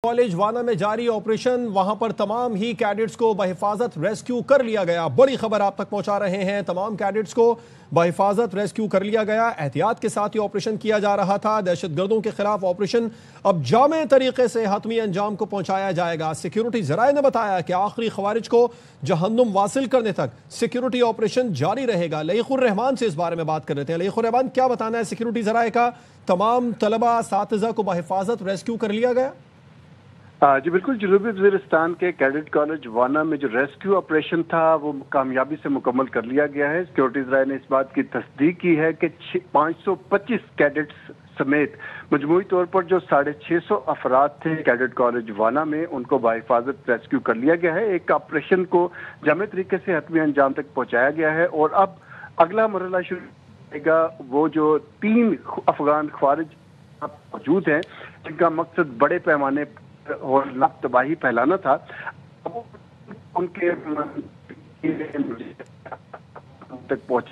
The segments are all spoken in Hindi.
कॉलेज वाना में जारी ऑपरेशन, वहां पर तमाम ही कैडेट्स को बहिफाजत रेस्क्यू कर लिया गया। बड़ी खबर आप तक पहुंचा रहे हैं। तमाम कैडेट्स को बहिफाजत रेस्क्यू कर लिया गया। एहतियात के साथ ये ऑपरेशन किया जा रहा था। दहशतगर्दों के खिलाफ ऑपरेशन अब जामे तरीके से हतमी अंजाम को पहुंचाया जाएगा। सिक्योरिटी जराए ने बताया कि आखिरी खवारिज को जहन्नुम वासिल करने तक सिक्योरिटी ऑपरेशन जारी रहेगा। लईकुर रहमान से इस बारे में बात कर रहे थे। लईकुर रहमान, क्या बताना है सिक्योरिटी जराए का? तमाम तलबा असातिज़ा को बहिफाजत रेस्क्यू कर लिया गया। जी बिल्कुल, जनूबी वज़ीरिस्तान के कैडेट कॉलेज वाना में जो रेस्क्यू ऑपरेशन था वो कामयाबी से मुकम्मल कर लिया गया है। सिक्योरिटी राय ने इस बात की तस्दीक की है कि 525 कैडेट्स समेत मजमूई तौर पर जो 650 अफराद थे कैडेट कॉलेज वाना में, उनको बाहिफाजत रेस्क्यू कर लिया गया है। एक ऑपरेशन को जामे तरीके से हतमी अंजाम तक पहुंचाया गया है और अब अगला मरहला शुरू होगा। वो जो 3 अफगान ख्वारिज मौजूद हैं जिनका मकसद बड़े पैमाने और तबाही फैलाना था, उनके तक पहुंच।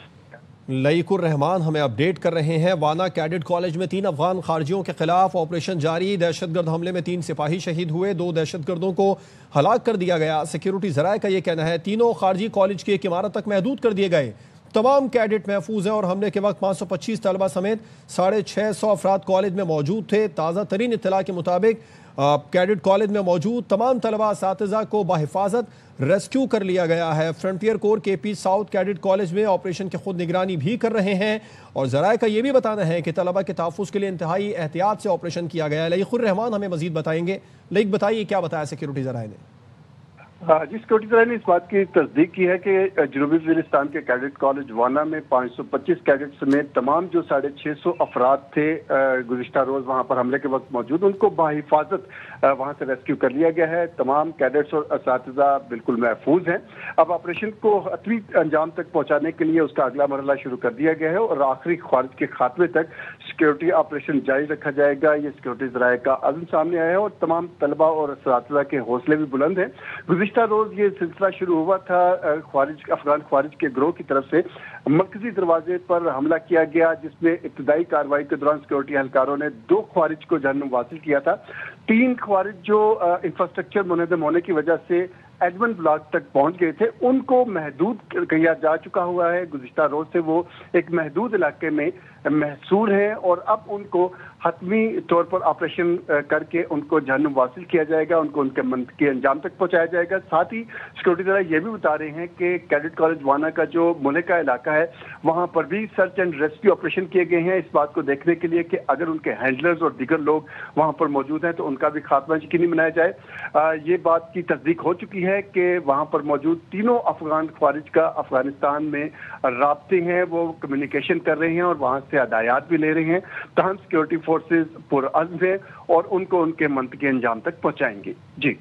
लईकुर रहमान हमें अपडेट कर रहे हैं। वाना कैडेट कॉलेज में 3 अफगान खारजियों के खिलाफ ऑपरेशन जारी। दहशतगर्द हमले में 3 सिपाही शहीद हुए, 2 दहशतगर्दों को हलाक कर दिया गया। सिक्योरिटी जराए का यह कहना है तीनों खारजी कॉलेज की एक इमारत तक महदूद कर दिए गए। तमाम कैडेट महफूज हैं और हमले के वक्त 525 तलबा समेत 650 अफराद कॉलेज में मौजूद थे। ताज़ा तरीन इत्तला के मुताबिक कैडेट कॉलेज में मौजूद तमाम तलबा असातिज़ा को बाहिफाजत रेस्क्यू कर लिया गया है। Frontier core KP south cadet college में ऑपरेशन की खुद निगरानी भी कर रहे हैं और जराए का यह भी बताना है कि तलबा के तहफ़्फ़ुज़ के लिए इंतहाई एहतियात से ऑपरेशन किया गया है। लईकुर रहमान हमें मजीद बताएंगे। लईक बताइए, क्या बताया सिक्योरिटी जराए ने? जी, सिक्योरिटी जराए ने इस बात की तस्दीक की है कि जनूबी वज़ीरिस्तान के कैडेट कॉलेज वाना में 525 कैडेट समेत तमाम जो 650 अफराद थे गुज़िश्ता रोज वहां पर हमले के वक्त मौजूद, उनको बाहिफाजत वहां से रेस्क्यू कर लिया गया है। तमाम कैडेट्स और असातिज़ा बिल्कुल महफूज हैं। अब ऑपरेशन को हतमी अंजाम तक पहुंचाने के लिए उसका अगला मरहला शुरू कर दिया गया है और आखिरी ख्वारिज के खात्मे तक सिक्योरिटी ऑपरेशन जारी रखा जाएगा। ये सिक्योरिटी जराए का अज़्म सामने आया है और तमाम तलबा और असातिज़ा के हौसले भी बुलंद हैं। गुज़िश्ता रोज ये सिलसिला शुरू हुआ था, अफगान ख्वारिज के ग्रोह की तरफ से मरकजी दरवाजे पर हमला किया गया, जिसमें इब्तदाई कार्रवाई के दौरान सिक्योरिटी एहलकारों ने 2 ख्वारिज को जहन्नुम वासिल किया था। 3 ख्वारिज जो इंफ्रास्ट्रक्चर मुनहदम होने की वजह से एडमंड ब्लॉक तक पहुंच गए थे, उनको महदूद किया जा चुका हुआ है। गुज़िश्ता रोज से वो एक महदूद इलाके में महसूर हैं और अब उनको हतमी तौर पर ऑपरेशन करके उनको जहन्नुम वासिल किया जाएगा, उनको उनके मंतकी अंजाम तक पहुंचाया जाएगा। साथ ही सिक्योरिटी जरा ये भी बता रहे हैं कि कैडेट कॉलेज वाना का जो मुल्का इलाका है वहां पर भी सर्च एंड रेस्क्यू ऑपरेशन किए गए हैं, इस बात को देखने के लिए कि अगर उनके हैंडलर्स और दीगर लोग वहां पर मौजूद हैं तो उनका भी खात्मा यकीनी बनाया जाए। ये बात की तस्दीक हो चुकी है कि वहां पर मौजूद तीनों अफगान ख्वारिज का अफगानिस्तान में राब्ते हैं, वो कम्युनिकेशन कर रहे हैं और वहां से हदायत भी ले रहे हैं। तहम सिक्योरिटी फोर्सेज पुरअज़्म हैं और उनको उनके मंतकी अंजाम तक पहुंचाएंगे। जी,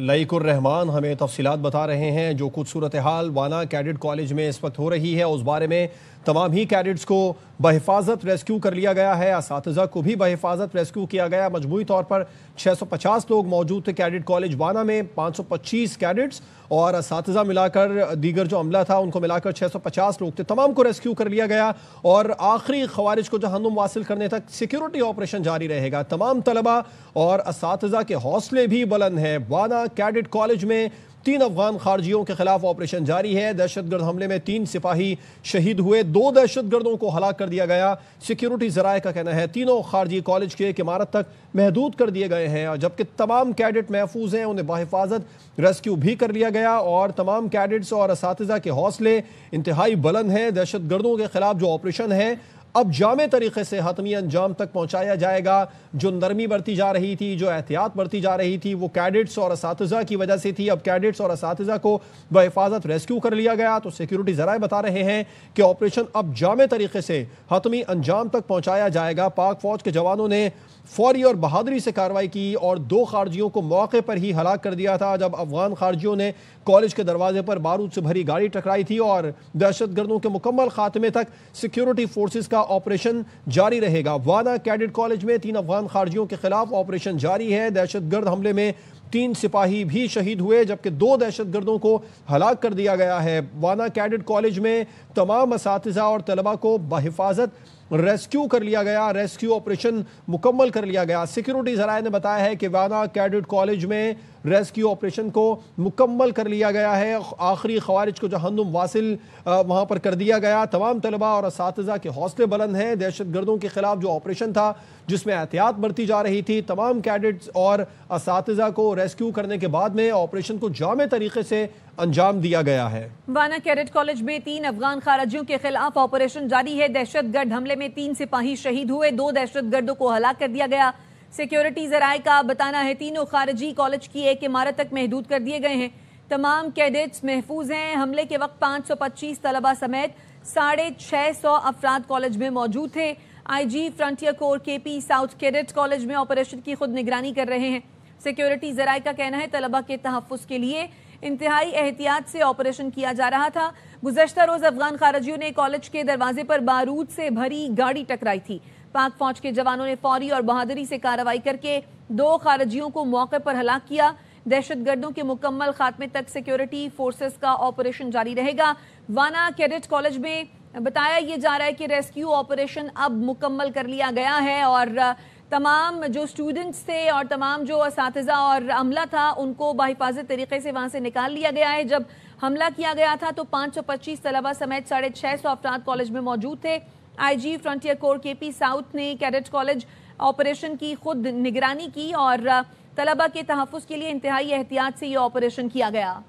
लईकुर रहमान हमें तफसीलात बता रहे हैं। जो कुछ सूरत हाल वाना कैडेट कॉलेज में इस वक्त हो रही है उस बारे में तमाम ही कैडेट्स को बहिफाजत रेस्क्यू कर लिया गया है। असातिज़ा को भी बहिफाजत रेस्क्यू किया गया। मजमूई तौर पर 650 लोग मौजूद थे कैडेट कॉलेज वाना में। 525 कैडेट्स और असातिज़ा मिलाकर दीगर जो अमला था उनको मिलाकर 650 लोग थे। तमाम को रेस्क्यू कर लिया गया और आखिरी खवारिज को जहन्नुम वासिल करने तक सिक्योरिटी ऑपरेशन जारी रहेगा। तमाम तलबा और असातिज़ा के हौसले भी बुलंद हैं। वाना कैडेट कॉलेज में 3 अफगान खारजियों के खिलाफ ऑपरेशन जारी है। दहशतगर्द हमले में 3 सिपाही शहीद हुए, 2 दहशतगर्दों को हलाक कर दिया गया। सिक्योरिटी जराए का कहना है तीनों खारजी कॉलेज के एक इमारत तक महदूद कर दिए गए हैं, जबकि तमाम कैडेट महफूज हैं, उन्हें बाहिफाजत रेस्क्यू भी कर लिया गया और तमाम कैडेट्स और असातिज़ा के हौसले इंतहाई बुलंद हैं। दहशतगर्दों के खिलाफ जो ऑपरेशन है अब जामे तरीके से हतमी अंजाम तक पहुंचाया जाएगा। जो नरमी बरती जा रही थी, जो एहतियात बरती जा रही थी, वो कैडेट्स और असातिज़ा की वजह से थी। अब कैडेट्स और असातिज़ा को बहिफाजत रेस्क्यू कर लिया गया। तो सिक्योरिटी जराए बता रहे हैं कि ऑपरेशन अब जामे तरीके से हतमी अंजाम तक पहुंचाया जाएगा। पाक फौज के जवानों ने फौरी और बहादुरी से कार्रवाई की और 2 खारजियों को मौके पर ही हलाक कर दिया था जब अफगान खारजियों ने कॉलेज के दरवाजे पर बारूद से भरी गाड़ी टकराई थी। और दहशतगर्दों के मुकम्मल खात्मे तक सिक्योरिटी फोर्सेज का ऑपरेशन जारी रहेगा। वाना कैडेट कॉलेज में 3 अफगान खारजियों के खिलाफ ऑपरेशन जारी है। दहशतगर्द हमले में 3 सिपाही भी शहीद हुए जबकि 2 दहशतगर्दों को हलाक कर दिया गया है। वाना कैडेट कॉलेज में तमाम असातिज़ा और तलबा को बहिफाजत रेस्क्यू कर लिया गया, रेस्क्यू ऑपरेशन मुकम्मल कर लिया गया। सिक्योरिटी ज़राए ने बताया है कि वाना कैडेट कॉलेज में रेस्क्यू ऑपरेशन को मुकम्मल कर लिया गया है। आखिरी खवारिज को जहन्नुम वासिल वहाँ पर कर दिया गया। तमाम तलबा और असातिज़ा के हौसले बुलंद हैं। दहशत गर्दों के खिलाफ जो ऑपरेशन था जिसमें एहतियात बरती जा रही थी, तमाम कैडेट्स और असातिज़ा को रेस्क्यू करने के बाद में ऑपरेशन को जामे तरीके से अंजाम दिया गया है। वाना कैडेट कॉलेज में 3 अफगान खारजियों के खिलाफ ऑपरेशन जारी है। दहशतगर्द हमले में 3 सिपाही शहीद हुए, 2 दहशतगर्दों को हलाक कर दिया गया। सिक्योरिटी जराए का बताना है तीनों खारजी कॉलेज की एक इमारत तक महदूद कर दिए गए हैं। तमाम कैडेट्स महफूज हैं। हमले के वक्त 525 तलबा समेत 650 अफराद कॉलेज में मौजूद थे। IG frontier core KP south cadet college में ऑपरेशन की खुद निगरानी कर रहे हैं। सिक्योरिटी जराए का कहना है तलबा के तहफ्फुज के लिए इंतहाई एहतियात से ऑपरेशन किया जा रहा था। गुज़श्ता रोज अफगान खारजियों ने कॉलेज के दरवाजे पर बारूद से भरी गाड़ी टकराई थी। पाक फौज के जवानों ने फौरी और बहादुरी से कार्रवाई करके 2 खारजियों को मौके पर हलाक किया। दहशतगर्दों के मुकम्मल खात्मे तक सिक्योरिटी फोर्सेस का ऑपरेशन जारी रहेगा। वाना कैडेट कॉलेज में बताया यह जा रहा है कि रेस्क्यू ऑपरेशन अब मुकम्मल कर लिया गया है और तमाम जो स्टूडेंट्स थे और तमाम जो असातिज़ा और अमला था उनको बाहिफाजत तरीके से वहां से निकाल लिया गया है। जब हमला किया गया था तो 525 तलबा समेत 650 अफराद कॉलेज में मौजूद थे। IG frontier core KP south ने कैडेट कॉलेज ऑपरेशन की खुद निगरानी की और तलबा के तहफ्फुज के लिए इंतहाई एहतियात से यह ऑपरेशन किया गया।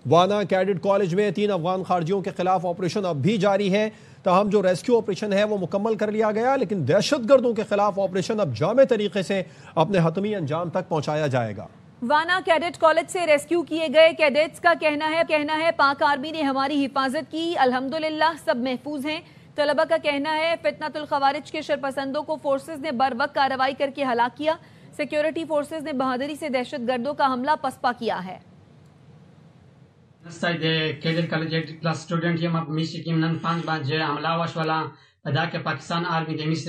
वाना कैडेट कॉलेज में 3 अफगान खारजियों के खिलाफ ऑपरेशन अब भी जारी है। ताहम जो रेस्क्यू ऑपरेशन है वो मुकम्मल कर लिया गया, लेकिन दहशतगर्दों के खिलाफ ऑपरेशन अब जामे तरीके से अपने हतमी अंजाम तक पहुंचाया जाएगा। वाना कैडेट कॉलेज से रेस्क्यू किए गए कैडेट्स का कहना है पाक आर्मी ने हमारी हिफाजत की, अल्हम्दुलिल्लाह सब महफूज हैं। तलबा का कहना है फितनतुल खवारिज के शरपसंदों को फोर्सेस ने बर वक्त कार्रवाई करके हलाक किया। सिक्योरिटी फोर्सेस ने बहादुरी से दहशतगर्दों का हमला पसपा किया है। कैडेट कॉलेज क्लास स्टूडेंट यम मिशी किम नन 5 बजे हमला वशवाला अदा के पाकिस्तान आर्मी दे मिस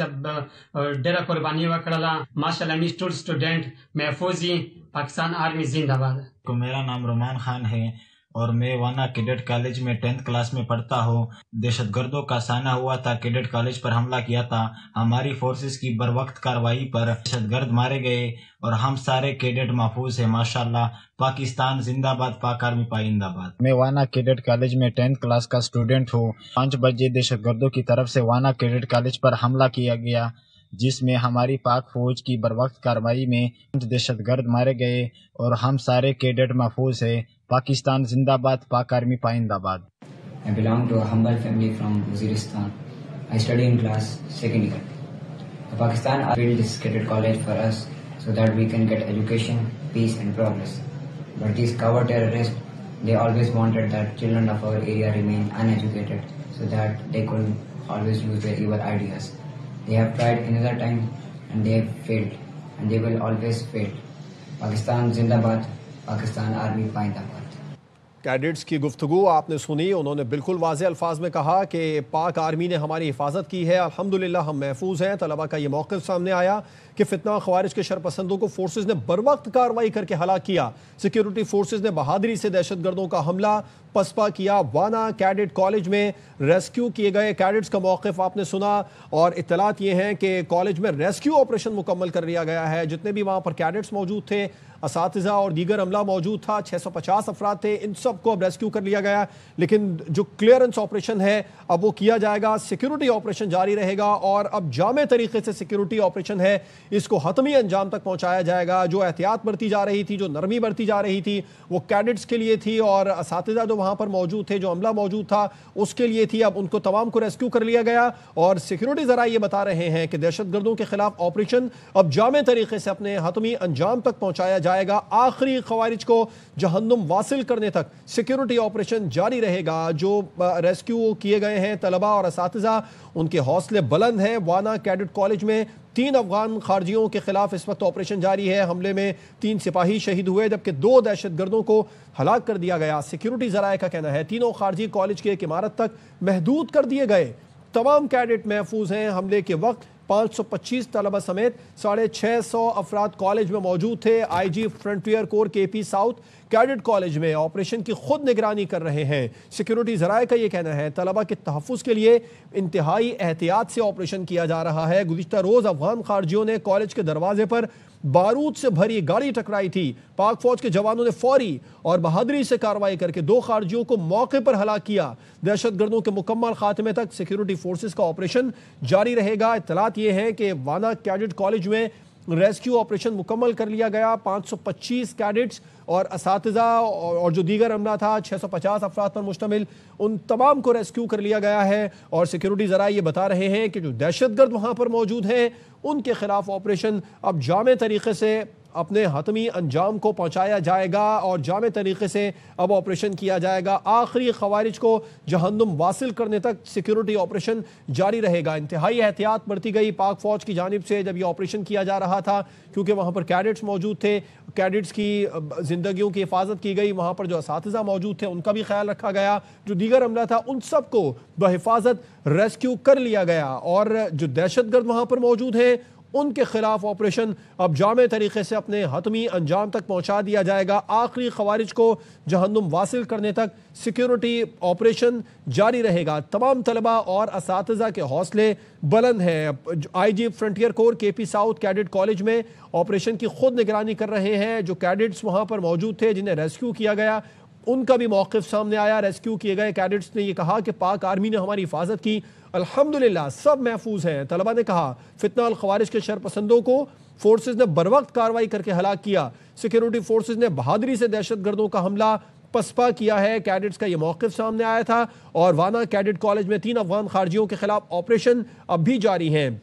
डेरा कुर्बानी वकड़ला माशाल्लाह मी स्टूडेंट महफूजी पाकिस्तान आर्मी जिंदाबाद। मेरा नाम रोमान खान है और मैं वाना कैडेट कॉलेज में 10th क्लास में पढ़ता हूँ। दहशतगर्दों का साना हुआ था, कैडेट कॉलेज पर हमला किया था। हमारी फोर्सेस की बर वक्त कार्रवाई पर दहशतगर्द मारे गए और हम सारे कैडेट महफूज हैं माशाल्लाह। पाकिस्तान जिंदाबाद, पाक आर्मी पाइंदाबाद। मैं वाना कैडेट कॉलेज में 10th क्लास का स्टूडेंट हूँ। 5 बजे दहशतगर्दों की तरफ से वाना कैडेट कॉलेज पर हमला किया गया, जिसमें हमारी पाक फौज की बर वक्त कार्रवाई में 5 दहशतगर्द मारे गए और हम सारे कैडेट महफूज है। पाकिस्तान जिंदाबाद, पाक army पाइंदाबाद। I belong to a humble family from Waziristan. I study in class 2nd year. The Pakistan built this cadet college for us so that we can get education, peace and progress. But these coward terrorists, they always wanted that children of our area remain uneducated so that they could always use their evil ideas. They have tried another time and they have failed and they will always fail. Pakistan Zindabad, Pakistan army पाइंदाबाद। कैडेट्स की गुफ्तगू आपने सुनी। उन्होंने बिल्कुल वाज़े अल्फाज में कहा कि पाक आर्मी ने हमारी हिफाजत की है, अल्हम्दुलिल्लाह हम महफूज हैं। तलबा का ये मौक़िफ़ सामने आया कि फितना ख़वारिज के शरपसंदों को फोर्सेस ने बर वक्त कार्रवाई करके हलाक किया। सिक्योरिटी फोर्सेस ने बहादुरी से दहशतगर्दों का हमला पसपा किया। वाना कैडेट कॉलेज में रेस्क्यू किए गए कैडेट्स का मौक़िफ़ आपने सुना और इत्तलात ये हैं कि कॉलेज में रेस्क्यू ऑपरेशन मुकम्मल कर लिया गया है। जितने भी वहाँ पर कैडेट्स मौजूद थे, असातिज़ा और दीगर अमला मौजूद था, 650 अफराद थे, इन सब को अब रेस्क्यू कर लिया गया। लेकिन जो क्लियरेंस ऑपरेशन है अब वो किया जाएगा, सिक्योरिटी ऑपरेशन जारी रहेगा और अब जामे तरीके से सिक्योरिटी ऑपरेशन है इसको हतमी अंजाम तक पहुंचाया जाएगा। जो एहतियात बरती जा रही थी, जो नरमी बरती जा रही थी, वो कैडेट्स के लिए थी और असातिज़ा जो वहाँ पर मौजूद थे, जो अमला मौजूद था उसके लिए थी। अब उनको तमाम को रेस्क्यू कर लिया गया और सिक्योरिटी ज़रा ये बता रहे हैं कि दहशतगर्दों के खिलाफ ऑपरेशन अब जामे तरीके से अपने हतमी अंजाम तक पहुंचाया जाएगा। आखिरी खवारिज को जहन्नुम वासिल करने तक सिक्योरिटी ऑपरेशन जारी रहेगा। जो रेस्क्यू किए गए हैं तलबा और असातिज़ा, उनके हौसले बुलंद हैं। वाना कैडेट कॉलेज में 3 अफगान खारजियों के खिलाफ इस वक्त ऑपरेशन जारी है। हमले में 3 सिपाही शहीद हुए जबकि 2 दहशतगर्दों को हलाक कर दिया गया। सिक्योरिटी ज़राए का कहना है तीनों खारजी कॉलेज की एक इमारत तक महदूद कर दिए गए। तमाम कैडेट महफूज हैं। हमले के वक्त 525 तलबा समेत 650 अफराद कॉलेज में मौजूद थे। IG frontier core KP south cadet college में ऑपरेशन की खुद निगरानी कर रहे हैं। सिक्योरिटी जराये का यह कहना है तलबा के तहफ़्फ़ुज़ के लिए इंतहाई एहतियात से ऑपरेशन किया जा रहा है। गुज़िश्ता रोज अफगान खारजियों ने कॉलेज के दरवाजे पर बारूद से भरी गाड़ी टकराई थी। पाक फौज के जवानों ने फौरी और बहादुरी से कार्रवाई करके 2 खारजियों को मौके पर हलाक किया। दहशतगर्दों के मुकम्मल खात्मे तक सिक्योरिटी फोर्सेस का ऑपरेशन जारी रहेगा। इत्तलात ये है कि वाना कैडेट कॉलेज में रेस्क्यू ऑपरेशन मुकम्मल कर लिया गया। 525 कैडेट्स और असातिज़ा और जो दीगर अमला था 650 अफराद पर मुश्तमिल, उन तमाम को रेस्क्यू कर लिया गया है। और सिक्योरिटी ज़राए ये बता रहे हैं कि जो दहशतगर्द वहाँ पर मौजूद हैं उनके खिलाफ ऑपरेशन अब जामे तरीके से अपने हतमी अंजाम को पहुंचाया जाएगा और जामे तरीके से अब ऑपरेशन किया जाएगा। आखिरी खवारिज को जहन्नुम वासिल करने तक सिक्योरिटी ऑपरेशन जारी रहेगा। इंतहाई एहतियात बरती गई पाक फौज की जानिब से जब ये ऑपरेशन किया जा रहा था, क्योंकि वहाँ पर कैडेट्स मौजूद थे। कैडेट्स की जिंदगियों की हिफाजत की गई। वहाँ पर जो असातिज़ा मौजूद थे उनका भी ख्याल रखा गया। जो दीगर अमला था उन सबको बहिफाजत रेस्क्यू कर लिया गया और जो दहशतगर्द वहाँ पर मौजूद हैं उनके खिलाफ ऑपरेशन अब जामे तरीके से अपने हतमी अंजाम तक पहुंचा दिया जाएगा। आखिरी खवारिज को जहन्नुम वासिल करने तक सिक्योरिटी ऑपरेशन जारी रहेगा। तमाम तलबा और असातिज़ा के हौसले बुलंद हैं। IG frontier core KP south cadet college में ऑपरेशन की खुद निगरानी कर रहे हैं। जो कैडेट्स वहाँ पर मौजूद थे जिन्हें रेस्क्यू किया गया उनका भी मौक़िफ़ सामने आया। रेस्क्यू किए गए कैडेट्स ने यह कहा कि पाक आर्मी ने हमारी हिफाजत की, अल्हम्दुलिल्लाह सब महफूज हैं। तलबा ने कहा फितना अल खवारिज के शरपसंदों को फोर्सेस ने बरवक्त कार्रवाई करके हलाक किया। सिक्योरिटी फोर्सेस ने बहादुरी से दहशतगर्दों का हमला पसपा किया है। कैडेट्स का यह मौक़िफ़ सामने आया था और वाना कैडेट कॉलेज में 3 अफगान खारजियों के खिलाफ ऑपरेशन अब भी जारी है।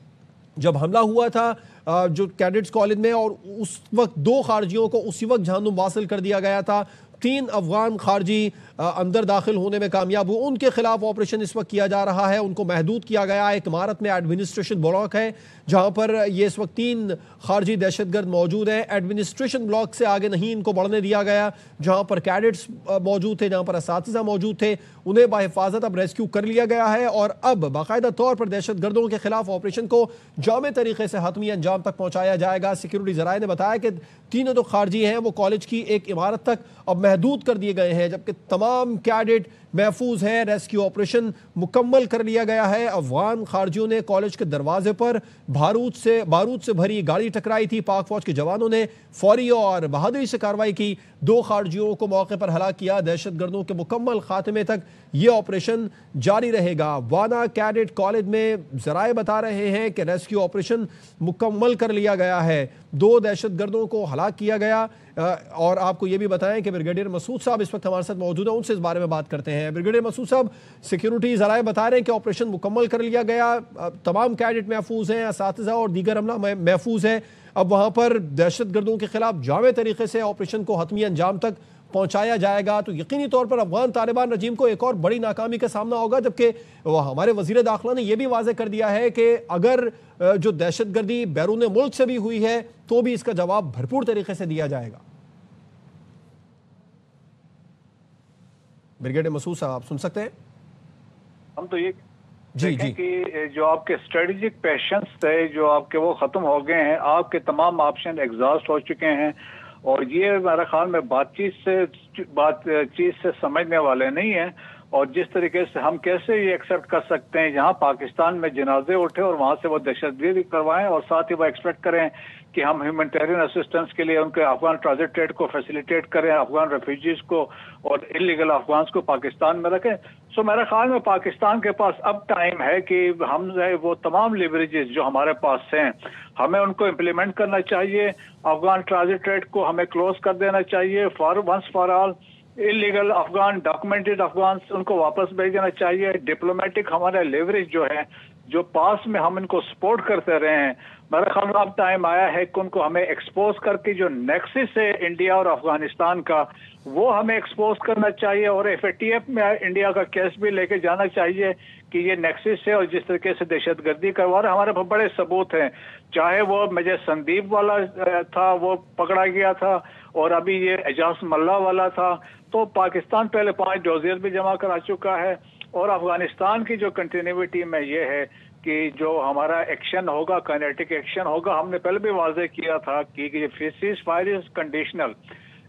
जब हमला हुआ था जो कैडेट्स कॉलेज में और उस वक्त 2 खारजियों को उसी वक्त जहन्नुम वासिल कर दिया गया था। 3 अफगान खारजी अंदर दाखिल होने में कामयाब हुए। उनके खिलाफ ऑपरेशन इस वक्त किया जा रहा है। उनको महदूद किया गया। एक इमारत में एडमिनिस्ट्रेशन ब्लॉक है जहां पर ये इस वक्त 3 खारजी दहशतगर्द मौजूद हैं। एडमिनिस्ट्रेशन ब्लॉक से आगे नहीं इनको बढ़ने दिया गया। जहां पर कैडेट्स मौजूद थे, जहां पर असातिज़ा मौजूद थे, उन्हें बाहिफाजत अब रेस्क्यू कर लिया गया है और अब बाकायदा तौर पर दहशतगर्दों के खिलाफ ऑपरेशन को जामे तरीके से हतमी अंजाम तक पहुंचाया जाएगा। सिक्योरिटी जराये ने बताया कि 3 जो खारजी हैं वो कॉलेज की एक इमारत तक अब महदूद कर दिए गए हैं, जबकि तमाम कैडेट महफूज हैं। रेस्क्यू ऑपरेशन मुकम्मल कर लिया गया है। अफगान खारजियों ने कॉलेज के दरवाजे पर बारूद से भरी गाड़ी टकराई थी। पाक फौज के जवानों ने फौरी और बहादुरी से कार्रवाई की। 2 खारजियों को मौके पर हलाक किया। दहशतगर्दों के मुकम्मल खात्मे तक ये ऑपरेशन जारी रहेगा। वाना कैडेट कॉलेज में जराये बता रहे हैं कि रेस्क्यू ऑपरेशन मुकम्मल कर लिया गया है। 2 दहशतगर्दों को हलाक किया गया। और आपको ये भी बताएं कि ब्रिगेडियर मसूद साहब इस वक्त हमारे साथ मौजूद हैं, उनसे इस बारे में बात करते हैं। ब्रिगेडियर मसूद साहब, सिक्योरिटी जराये बता रहे हैं कि ऑपरेशन मुकम्मल कर लिया गया, तमाम कैडेट महफूज हैं, असातिज़ा और दीगर अमला महफूज है। अब वहाँ पर दहशतगर्दों के खिलाफ जामे तरीके से ऑपरेशन को हतमी अंजाम तक पहुंचाया जाएगा। तो यकीनी तौर पर अफगान तालिबान रजीम को एक और बड़ी नाकामी का सामना होगा, जबकि हमारे वजीर दाखिला ने यह भी वाज़ेह कर दिया है कि अगर जो दहशतगर्दी बैरून मुल्क से भी हुई है तो भी इसका जवाब भरपूर तरीके से दिया जाएगा। ब्रिगेडियर मसूद साहब, आप सुन सकते हैं? हम तो ये जी कि जो आपके स्ट्रेटेजिक पैशंस थे जो आपके वो खत्म हो गए हैं। आपके तमाम ऑप्शन एग्जॉस्ट हो चुके हैं और ये मेरे ख्याल में बातचीत से समझने वाले नहीं है। और जिस तरीके से हम कैसे ये एक्सेप्ट कर सकते हैं जहां पाकिस्तान में जनाजे उठे और वहां से वो दहशतगर्दी करवाएं और साथ ही वो एक्सपेक्ट करें कि हम ह्यूमैनिटेरियन असिस्टेंस के लिए उनके अफगान ट्रांजिट ट्रेड को फैसिलिटेट करें, अफगान रेफ्यूजीज को और इलीगल अफगान्स को पाकिस्तान में रखें। सो मेरे ख्याल में पाकिस्तान के पास अब टाइम है कि हम वो तमाम लिवरेजेस जो हमारे पास हैं हमें उनको इम्प्लीमेंट करना चाहिए। अफगान ट्रांजिट ट्रेड को हमें क्लोज कर देना चाहिए for once for all. Illegal Afghan documented Afghan उनको वापस भेज देना चाहिए। डिप्लोमेटिक हमारा लेवरेज जो है जो पास में हम इनको सपोर्ट करते रहे हैं, मेरे ख्याल में अब टाइम आया है कि उनको हमें एक्सपोज करके जो नेक्सिस है इंडिया और अफगानिस्तान का वो हमें एक्सपोज करना चाहिए और FATF में इंडिया का केस भी लेके जाना चाहिए कि ये नेक्सिस है और जिस तरीके से दहशतगर्दी करवा रहे हमारे बड़े सबूत हैं। चाहे वो मुझे संदीप वाला था वो पकड़ा गया था और अभी ये एजाज मल्ला वाला था। तो पाकिस्तान पहले 5 डोजियर भी जमा करा चुका है और अफगानिस्तान की जो कंटिन्यूटी में ये है कि जो हमारा एक्शन होगा, काइनेटिक एक्शन होगा, हमने पहले भी वाजे किया था कि cease fire is conditional.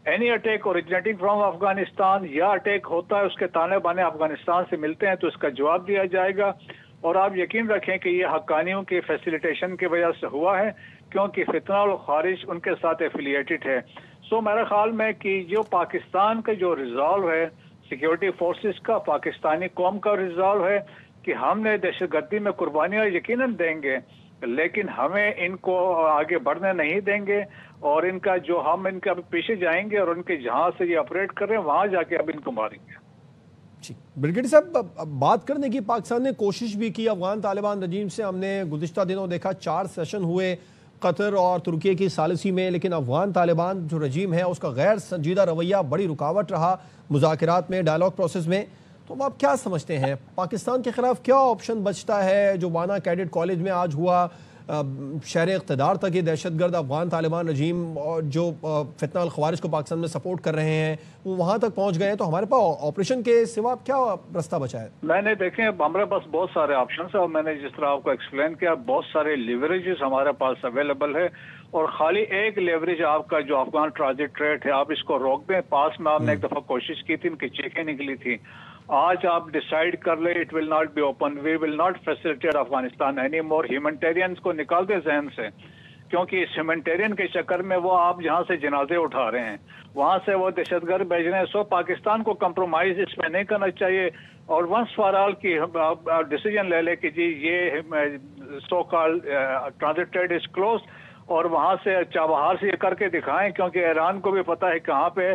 Any attack originating from Afghanistan या अटैक होता है उसके ताने बाने अफगानिस्तान से मिलते हैं तो इसका जवाब दिया जाएगा। और आप यकीन रखें कि ये हक्कानियों के फैसिलिटेशन की वजह से हुआ है, क्योंकि फितना और खारिज उनके साथ एफिलिएटेड है। सो मेरे ख्याल में कि जो पाकिस्तान का जो रिजॉल्व है सिक्योरिटी फोर्सेस का, पाकिस्तानी कौम का रिजॉल्व है कि हमने दहशतगर्दी में कुर्बानियां यकीनन देंगे, लेकिन हमें इनको आगे बढ़ने नहीं देंगे और इनका जो हम इनके अब पीछे जाएंगे और उनके जहां से ये ऑपरेट कर रहे हैं वहां जाके अब इनको मारेंगे। ब्रिगेडियर साहब, बात करने की पाकिस्तान ने कोशिश भी की अफगान तालिबान रजीम से। हमने गुज़िश्ता दिनों देखा 4 सेशन हुए कतर और तुर्की की सालिसी में, लेकिन अफगान तालिबान जो रजीम है उसका गैर संजीदा रवैया बड़ी रुकावट रहा मुज़ाकरात में, डायलॉग प्रोसेस में। तो आप क्या समझते हैं पाकिस्तान के खिलाफ क्या ऑप्शन बचता है? जो वाना कैडेट कॉलेज में आज हुआ, शहर इक़्तिदार तक ये दहशतगर्द अफगान तालिबान रजीम और जो फितना अल ख़वारिज को पाकिस्तान में सपोर्ट कर रहे हैं वो वहाँ तक पहुँच गए हैं, तो हमारे पास ऑपरेशन के सिवा क्या रास्ता बचा है? मैंने देखे हमारे पास बहुत सारे ऑप्शन है और मैंने जिस तरह आपको एक्सप्लेन किया बहुत सारे लिवरेजेस हमारे पास अवेलेबल है और खाली एक लेवरेज आपका जो अफगान ट्रांजिट ट्रेड है आप इसको रोक दें। पास में आपने एक दफा कोशिश की थी, इनकी चेकें निकली थी। आज आप डिसाइड कर ले it will not be open, we will not facilitate Afghanistan any more. Humanitarians को निकाल दें जहन से, क्योंकि इस ह्यूमैनिटेरियन के चक्कर में वो आप जहां से जनाजे उठा रहे हैं वहां से वो दहशतगर्द भेज रहे हैं। सो पाकिस्तान को कंप्रोमाइज इसमें नहीं करना चाहिए और वंस फॉर ऑल की डिसीजन ले ले कि जी ये so called transit trade is close और वहां से चाबहार से ये करके दिखाएं, क्योंकि ईरान को भी पता है कहाँ पे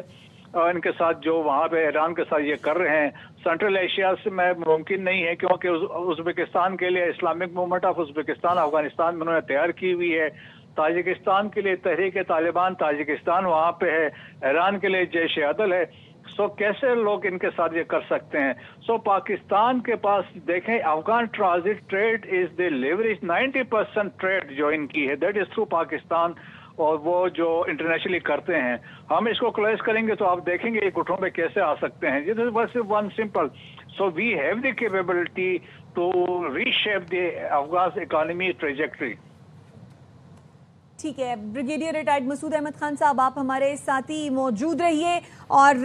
इनके साथ जो वहाँ पे ईरान के साथ ये कर रहे हैं। सेंट्रल एशिया से में मुमकिन नहीं है, क्योंकि उज़्बेकिस्तान के लिए Islamic movement of Uzbekistan Afghanistan में उन्होंने तैयार की हुई है। ताजिकिस्तान के लिए तहरीक तालिबान ताजिकिस्तान वहाँ पे है। ईरान के लिए जैश अदल है। सो कैसे लोग इनके साथ ये कर सकते हैं? सो पाकिस्तान के पास देखें Afghan transit trade is the leverage 90% trade जो इनकी है दैट इज थ्रू पाकिस्तान और वो जो इंटरनेशनली करते हैं। हम इसको क्लोज करेंगे तो आप देखेंगे ये घुटनों पे कैसे आ सकते हैं। दिस इज बस one simple. So we have the capability to reshape the Afghan economy trajectory. ठीक है, ब्रिगेडियर रिटायर्ड मसूद अहमद खान साहब आप हमारे साथ ही मौजूद रहिए। और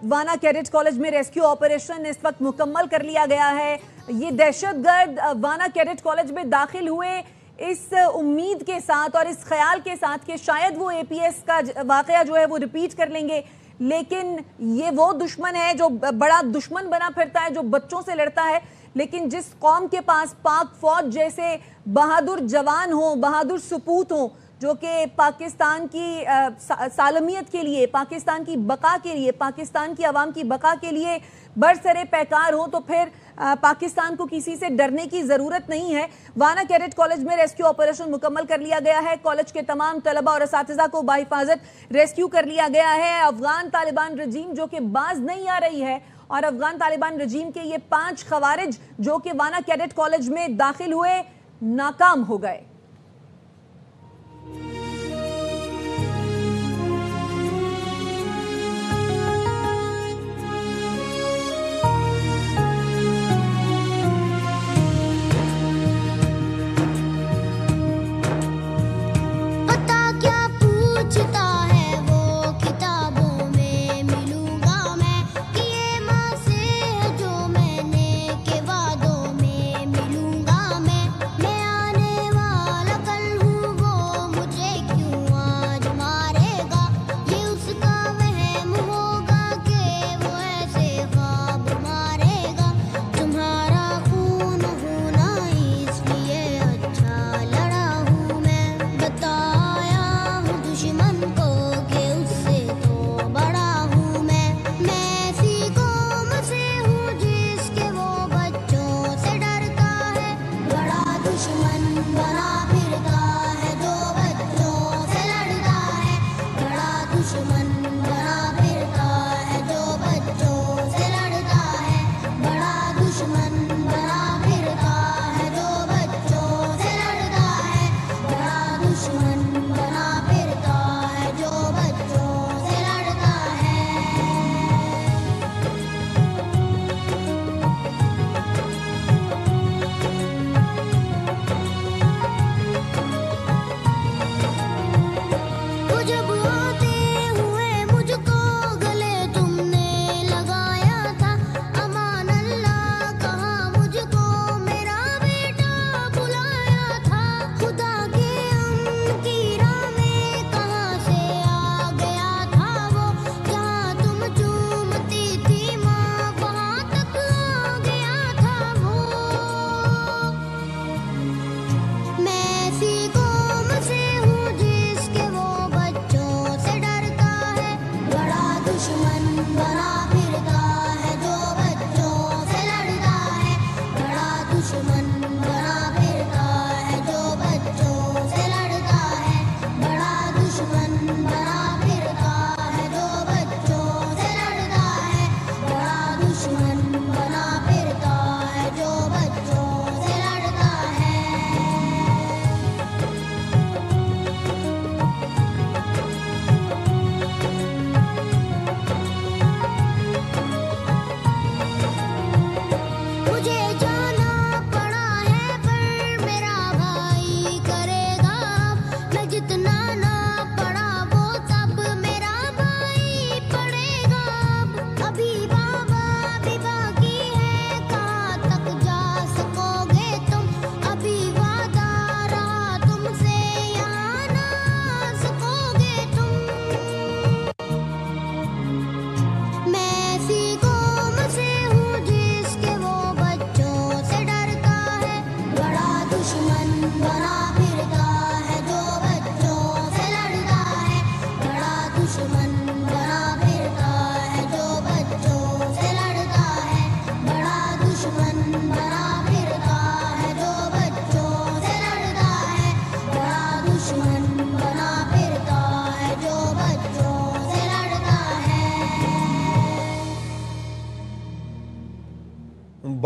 वाना कैडेट कॉलेज में रेस्क्यू ऑपरेशन इस वक्त मुकम्मल कर लिया गया है। ये दहशतगर्द वाना कैडेट कॉलेज में दाखिल हुए इस उम्मीद के साथ और इस ख्याल के साथ कि शायद वो एपीएस का वाकया जो है वो रिपीट कर लेंगे, लेकिन ये वो दुश्मन है जो बड़ा दुश्मन बना फिरता है, जो बच्चों से लड़ता है। लेकिन जिस कौम के पास पाक फौज जैसे बहादुर जवान हो, बहादुर सपूत हो, जो कि पाकिस्तान की सालमियत के लिए, पाकिस्तान की बका के लिए, पाकिस्तान की आवाम की बका के लिए बरसरे पैकार हो, तो फिर पाकिस्तान को किसी से डरने की जरूरत नहीं है। वाना कैडेट कॉलेज में रेस्क्यू ऑपरेशन मुकम्मल कर लिया गया है। कॉलेज के तमाम तलबा और असातिज़ा को बाहिफाजत रेस्क्यू कर लिया गया है। अफगान तालिबान रजीम जो कि बाज नहीं आ रही है और अफगान तालिबान रजीम के ये 5 खवारिज जो कि वाना कैडेट कॉलेज में दाखिल हुए नाकाम हो गए। मैं आने वाला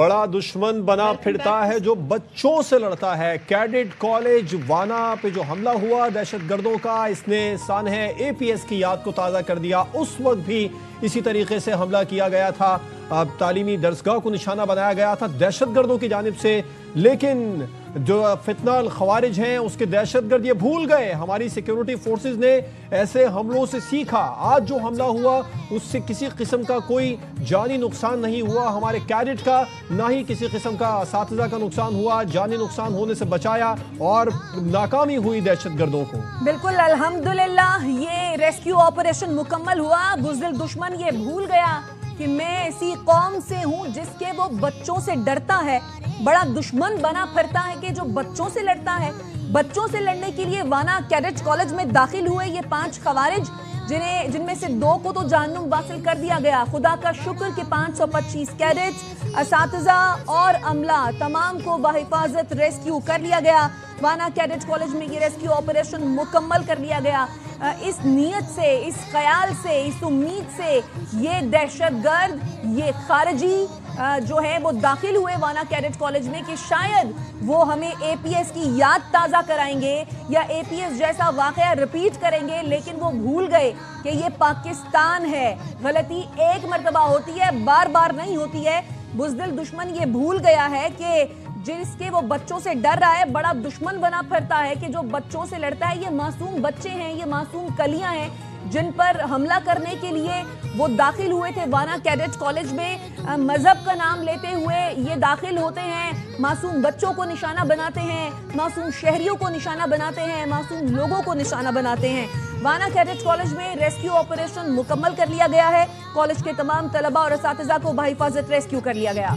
बड़ा दुश्मन बना फिरता है जो बच्चों से लड़ता है। कैडेट कॉलेज वाना पे जो हमला हुआ दहशतगर्दों का, इसने सानहे एपीएस की याद को ताज़ा कर दिया। उस वक्त भी इसी तरीके से हमला किया गया था, तालीमी दरसगाह को निशाना बनाया गया था दहशतगर्दों की जानिब से। लेकिन जो फितनाल खवारिज हैं उसके दहशतगर्द ये भूल गए। हमारी सिक्योरिटी फोर्सेस ने ऐसे हमलों से सीखा। आज जो हमला हुआ उससे किसी किस्म का कोई जानी नुकसान नहीं हुआ हमारे कैडेट का, ना ही किसी किस्म का असातिज़ा का नुकसान हुआ। जानी नुकसान होने से बचाया और नाकामी हुई दहशतगर्दों को। बिल्कुल अल्हम्दुलिल्लाह ये रेस्क्यू ऑपरेशन मुकम्मल हुआ। बुज़दिल दुश्मन ये भूल गया कि मैं ऐसी कौम से हूं जिसके वो बच्चों से डरता है। बड़ा दुश्मन बना फिरता है कि जो बच्चों से लड़ता है। बच्चों से लड़ने के लिए वाना कैडेट कॉलेज में दाखिल हुए ये 5 खवारिज, जिनमें से 2 को तो जहन्नुम वासिल कर दिया गया। खुदा का शुक्र कि 525 कैडेट्स, असातिज़ा और अमला तमाम को बाहिफाजत रेस्क्यू कर लिया गया। वाना कैडेट कॉलेज में ये रेस्क्यू ऑपरेशन मुकम्मल कर लिया गया। इस नीयत से, इस ख्याल से, इस उम्मीद से ये दहशतगर्द, ये खारजी जो है वो दाखिल हुए वाना कैडेट कॉलेज में कि शायद वो हमें एपीएस की याद ताज़ा कराएंगे या एपीएस जैसा वाकया रिपीट करेंगे। लेकिन वो भूल गए कि ये पाकिस्तान है। गलती एक मर्तबा होती है, बार बार नहीं होती है। बुज़दिल दुश्मन ये भूल गया है कि जिसके वो बच्चों से डर रहा है, बड़ा दुश्मन बना फिरता है कि जो बच्चों से लड़ता है। ये मासूम बच्चे हैं, ये मासूम कलियां हैं जिन पर हमला करने के लिए वो दाखिल हुए थे वाना कैडेट कॉलेज में। मजहब का नाम लेते हुए ये दाखिल होते हैं, मासूम बच्चों को निशाना बनाते हैं, मासूम शहरियों को निशाना बनाते हैं, मासूम लोगों को निशाना बनाते हैं। वाना कैडेट कॉलेज में रेस्क्यू ऑपरेशन मुकम्मल कर लिया गया है। कॉलेज के तमाम तलबा और असातिज़ा को बाहिफाजत रेस्क्यू कर लिया गया।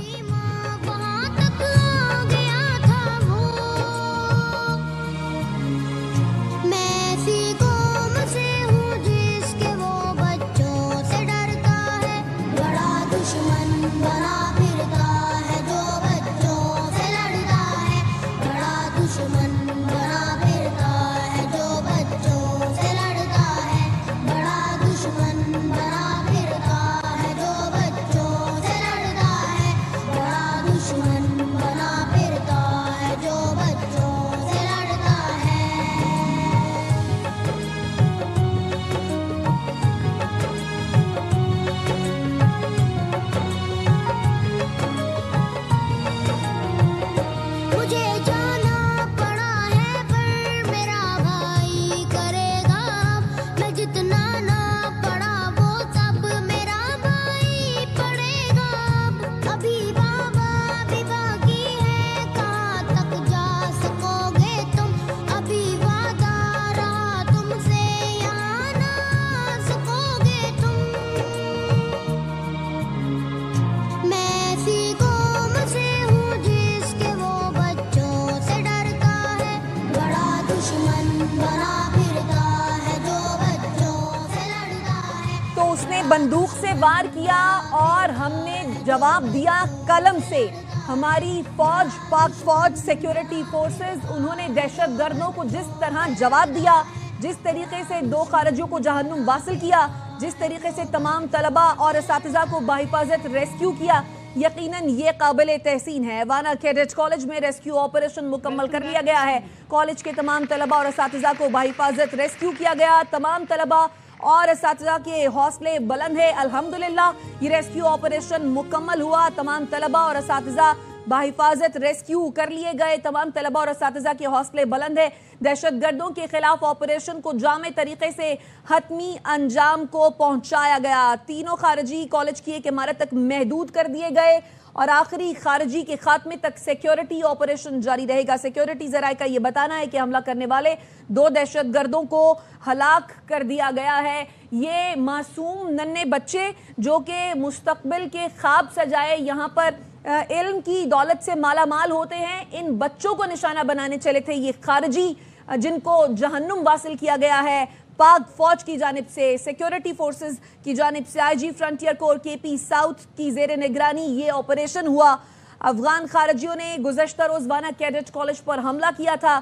बंदूक से वार किया और हमने जवाब दिया कलम से। हमारी फौज, पाक फौज, सिक्योरिटी फोर्सेस, उन्होंने दहशतगर्दों को जिस तरह जवाब दिया, जिस तरीके से 2 खारजियों को जहन्नुम वासिल किया, जिस तरीके से तमाम तलबा और असातिज़ा को बाहिफाजत रेस्क्यू किया, यकीनन ये काबिल तहसीन है। वाना कैडेट कॉलेज में रेस्क्यू ऑपरेशन मुकम्मल कर लिया गया है। कॉलेज के तमाम तलबा और असातिज़ा को बाहिफाजत रेस्क्यू किया गया। तमाम तलबा और असातिज़ा के हौसले बुलंद है। अल्हम्दुलिल्लाह ये रेस्क्यू ऑपरेशन मुकम्मल हुआ। तमाम तलबा और असातिज़ा बाहिफाजत रेस्क्यू कर लिए गए। तमाम तलबा और असातिज़ा के हौसले बुलंद है। दहशतगर्दों के खिलाफ ऑपरेशन को जामे तरीके से हतमी अंजाम को पहुंचाया गया। तीनों खारजी कॉलेज की एक इमारत तक महदूद कर दिए गए और आखिरी खारजी के खात्मे तक सिक्योरिटी ऑपरेशन जारी रहेगा। सिक्योरिटी ज़राए का ये बताना है कि हमला करने वाले 2 दहशतगर्दों को हलाक कर दिया गया है। ये मासूम नन्हे बच्चे जो कि मुस्तकबिल के ख्वाब सजाए यहाँ पर इल्म की दौलत से माला माल होते हैं, इन बच्चों को निशाना बनाने चले थे ये खारजी, जिनको जहन्नुम वासिल किया गया है पाक फौज की जानिब से, सिक्योरिटी फोर्सेस की जानिब से। IG frontier core KP south की जेर निगरानी ये ऑपरेशन हुआ। अफगान खारजियों ने गुज़श्ता रोज वाना कैडेट कॉलेज पर हमला किया था।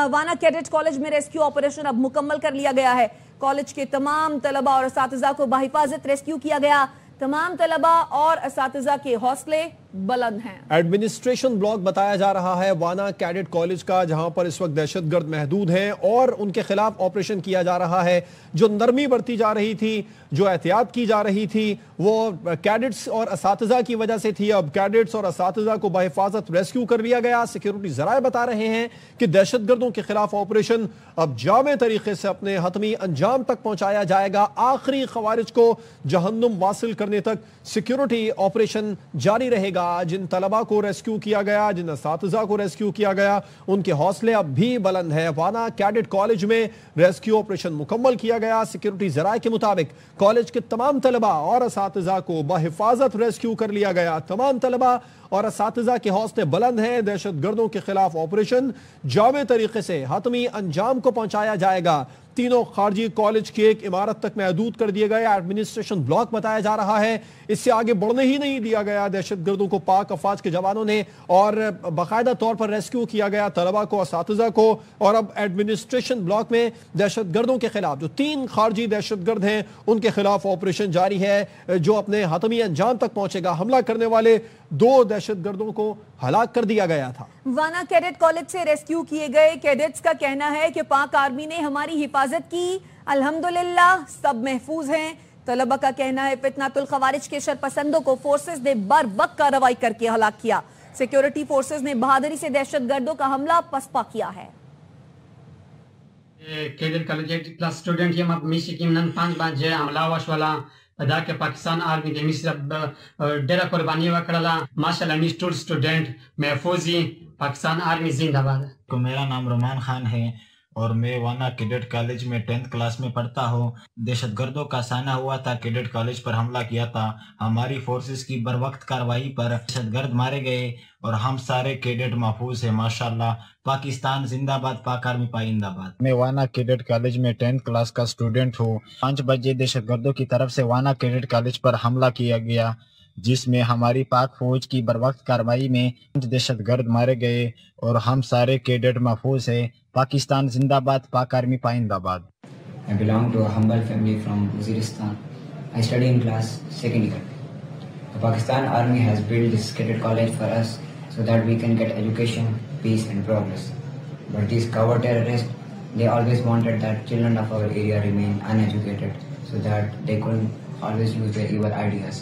वाना कैडेट कॉलेज में रेस्क्यू ऑपरेशन अब मुकम्मल कर लिया गया है। कॉलेज के तमाम तलबा और असातिज़ा को बाहिफाजत रेस्क्यू किया गया। तमाम तलबा और असातिज़ा के हौसले बुलंद हैं। एडमिनिस्ट्रेशन ब्लॉक बताया जा रहा है वाना कैडेट कॉलेज का, जहां पर इस वक्त दहशतगर्द महदूद हैं और उनके खिलाफ ऑपरेशन किया जा रहा है। जो नरमी बरती जा रही थी, जो एहतियात की जा रही थी, वो कैडेट्स और असातिज़ा की वजह से थी। अब कैडेट्स और असातिज़ा को बहिफाजत रेस्क्यू कर लिया गया। सिक्योरिटी जराए बता रहे हैं कि दहशतगर्दों के खिलाफ ऑपरेशन अब जामे तरीके से अपने हतमी अंजाम तक पहुंचाया जाएगा। आखिरी खवारिज को जहन्नुम वासिल करने तक सिक्योरिटी ऑपरेशन जारी रहेगा। जिन तलबा को रेस्क्यू किया गया, जिन असातिज़ा को रेस्क्यू किया गया, उनके हौसले अब भी बुलंद है। वाना कैडेट कॉलेज में रेस्क्यू ऑपरेशन मुकम्मल किया गया। सिक्योरिटी जराए के मुताबिक कॉलेज के तमाम तलबा और असातिज़ा को बहिफाजत रेस्क्यू कर लिया गया। तमाम तलबा और असातिज़ा के हौसले बुलंद हैं। दहशतगर्दों के खिलाफ ऑपरेशन जामे तरीके से हतमी अंजाम को पहुंचाया जाएगा। तीनों खारजी कॉलेज की एक इमारत तक महदूद कर दिए गए। एडमिनिस्ट्रेशन ब्लॉक बताया जा रहा है। इससे आगे बढ़ने ही नहीं दिया गया दहशतगर्दों को। पाक अफवाज के जवानों ने और बाकायदा तौर पर रेस्क्यू किया गया तलबा को, असातिज़ा को। और अब एडमिनिस्ट्रेशन ब्लॉक में दहशतगर्दों के खिलाफ जो 3 खारजी दहशतगर्द हैं उनके खिलाफ ऑपरेशन जारी है, जो अपने हतमी अंजाम तक पहुंचेगा। हमला करने वाले 2 दहशतगर्दों को हलाक कर दिया गया था। वाना कैडेट कॉलेज से रेस्क्यू किए गए कैडेट्स का कहना है कि पाक आर्मी ने हमारी हिफाजत की, अल्हम्दुलिल्लाह सब महफूज हैं। तलबा का कहना है फितनातुल खवारिज के शरपसंदों को फोर्सेस ने बर वक्त कार्रवाई करके हलाक किया। सिक्योरिटी फोर्सेस ने बहादुरी से दहशतगर्दों का हमला पसपा किया है। कैडेट कॉलेज क्लास स्टूडेंट ये मिशिकिम नन 5 बाजे हमला वशवाला अदा के पाकिस्तान आर्मी दे मिस्र डेरा कुर्बानी वकड़ला माशाल्लाह निष्ठुर स्टूडेंट महफूजी पाकिस्तान आर्मी जिंदाबाद। तो मेरा नाम रोमान खान है और मैं वाना कैडेट कॉलेज में 10th क्लास में पढ़ता हूँ। दहशतगर्दों का साना हुआ था, कैडेट कॉलेज पर हमला किया था। हमारी फोर्सेस की बर वक्त कार्रवाई पर दहशतगर्द मारे गए और हम सारे कैडेट महफूज हैं माशाल्लाह। पाकिस्तान जिंदाबाद, पाक आर्मी पाइंदाबाद। मैं वाना कैडेट कॉलेज में 10th क्लास का स्टूडेंट हूँ। 5 बजे दहशतगर्दों की तरफ से वाना कैडेट कॉलेज पर हमला किया गया, जिसमें हमारी पाक फौज की बरवक्त कार्रवाई में 5 दहशतगर्द मारे गए और हम सारे कैडेट महफूज हैं। पाकिस्तान जिंदाबाद, पाक army पाइंदाबाद। I belong to a humble family from Waziristan. I study in class 2nd year. The Pakistan Army has built this cadet college for us so that we can get education, peace and progress. But these cover terrorists, they always wanted that children of our area remain uneducated so that they couldn't always use their evil ideas.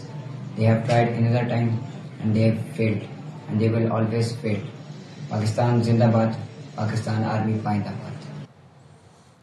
They have tried another time and they have failed and they will always fail. Pakistan Zindabad, Pakistan Army Paindabat.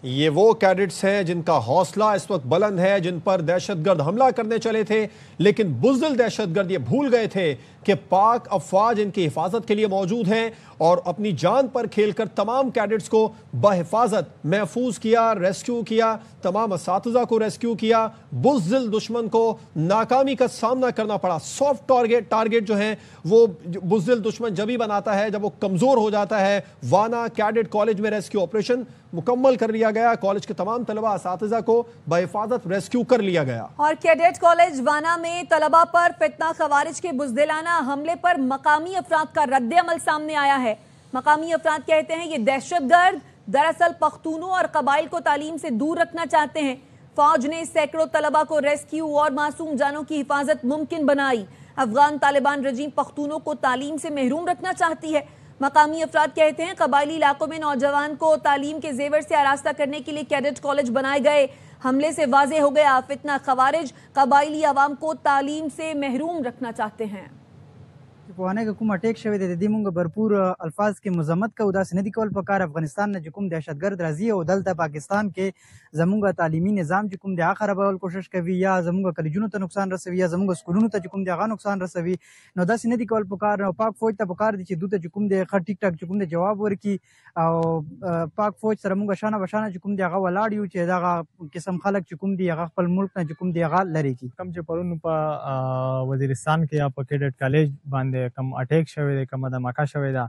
ये वो कैडेट्स हैं जिनका हौसला इस वक्त बुलंद है, जिन पर दहशतगर्द हमला करने चले थे, लेकिन बुज़दिल दहशतगर्द ये भूल गए थे कि पाक अफवाज इनकी हिफाजत के लिए मौजूद हैं और अपनी जान पर खेलकर तमाम कैडेट्स को बहिफाजत महफूज किया, रेस्क्यू किया, तमाम असातिज़ा को रेस्क्यू किया। बुज़दिल दुश्मन को नाकामी का सामना करना पड़ा। सॉफ्ट टारगेट जो है वो बुज़दिल दुश्मन जब ही बनाता है जब वो कमज़ोर हो जाता है। वाना कैडेट कॉलेज में रेस्क्यू ऑपरेशन मुकम्मल कर लिया गया। कॉलेज के तमाम तलबा असातिज़ा को बहिफाजत रेस्क्यू कर लिया गया। और कैडेट कॉलेज वाना में तलबा पर फितना खवारिज के बुज़दिलाना हमले पर मकामी अफराद का रद्द अमल सामने आया है। मकामी अफराद कहते हैं ये दहशतगर्द दरअसल पख्तूनों और कबाइल को तालीम से दूर रखना चाहते हैं। फौज ने सैकड़ों तलबा को रेस्क्यू और मासूम जानों की हिफाजत मुमकिन बनाई। अफगान तालिबान रजीम पख्तूनों को तालीम से महरूम रखना चाहती है। मकामी अफराद कहते हैं कबायली इलाकों में नौजवान को तालीम के जेवर से आरास्ता करने के लिए कैडेट कॉलेज बनाए गए। हमले से वाज़े हो गया फितना खवारिज कबायली आवाम को तालीम से महरूम रखना चाहते हैं। वाना के कोम अटैक शवे दे दिमुंग भरपूर अल्फाज के मजम्मत का उदास नदी कॉल पकार अफगानिस्तान ने जुकुम दहशतगर्द राजी और दलता पाकिस्तान के जमुंगा तालीमी निज़ाम जुकुम दे आखर बल कोशिश कवी या जमुंगा कलिजुनो त नुकसान रसवी या जमुंगा स्कूलों त जुकुम दे आगा नुकसान रसवी नौ दस नदी कॉल पकार पाक फौज त पकार दी दूत जुकुम दे खर ठीक ठाक जुकुम दे जवाब वर की पाक फौज सरमुंगा शाना बशाना जुकुम दे आगा वलाड यू चे दागा किस्म खलक जुकुम दे आगा खपल मुल्क न जुकुम दे आगा लरी की कम जे परun pa वजीरिस्तान के आप कैडेट कॉलेज बांधे कम अटैक शवे दे कम धमाका शवे दा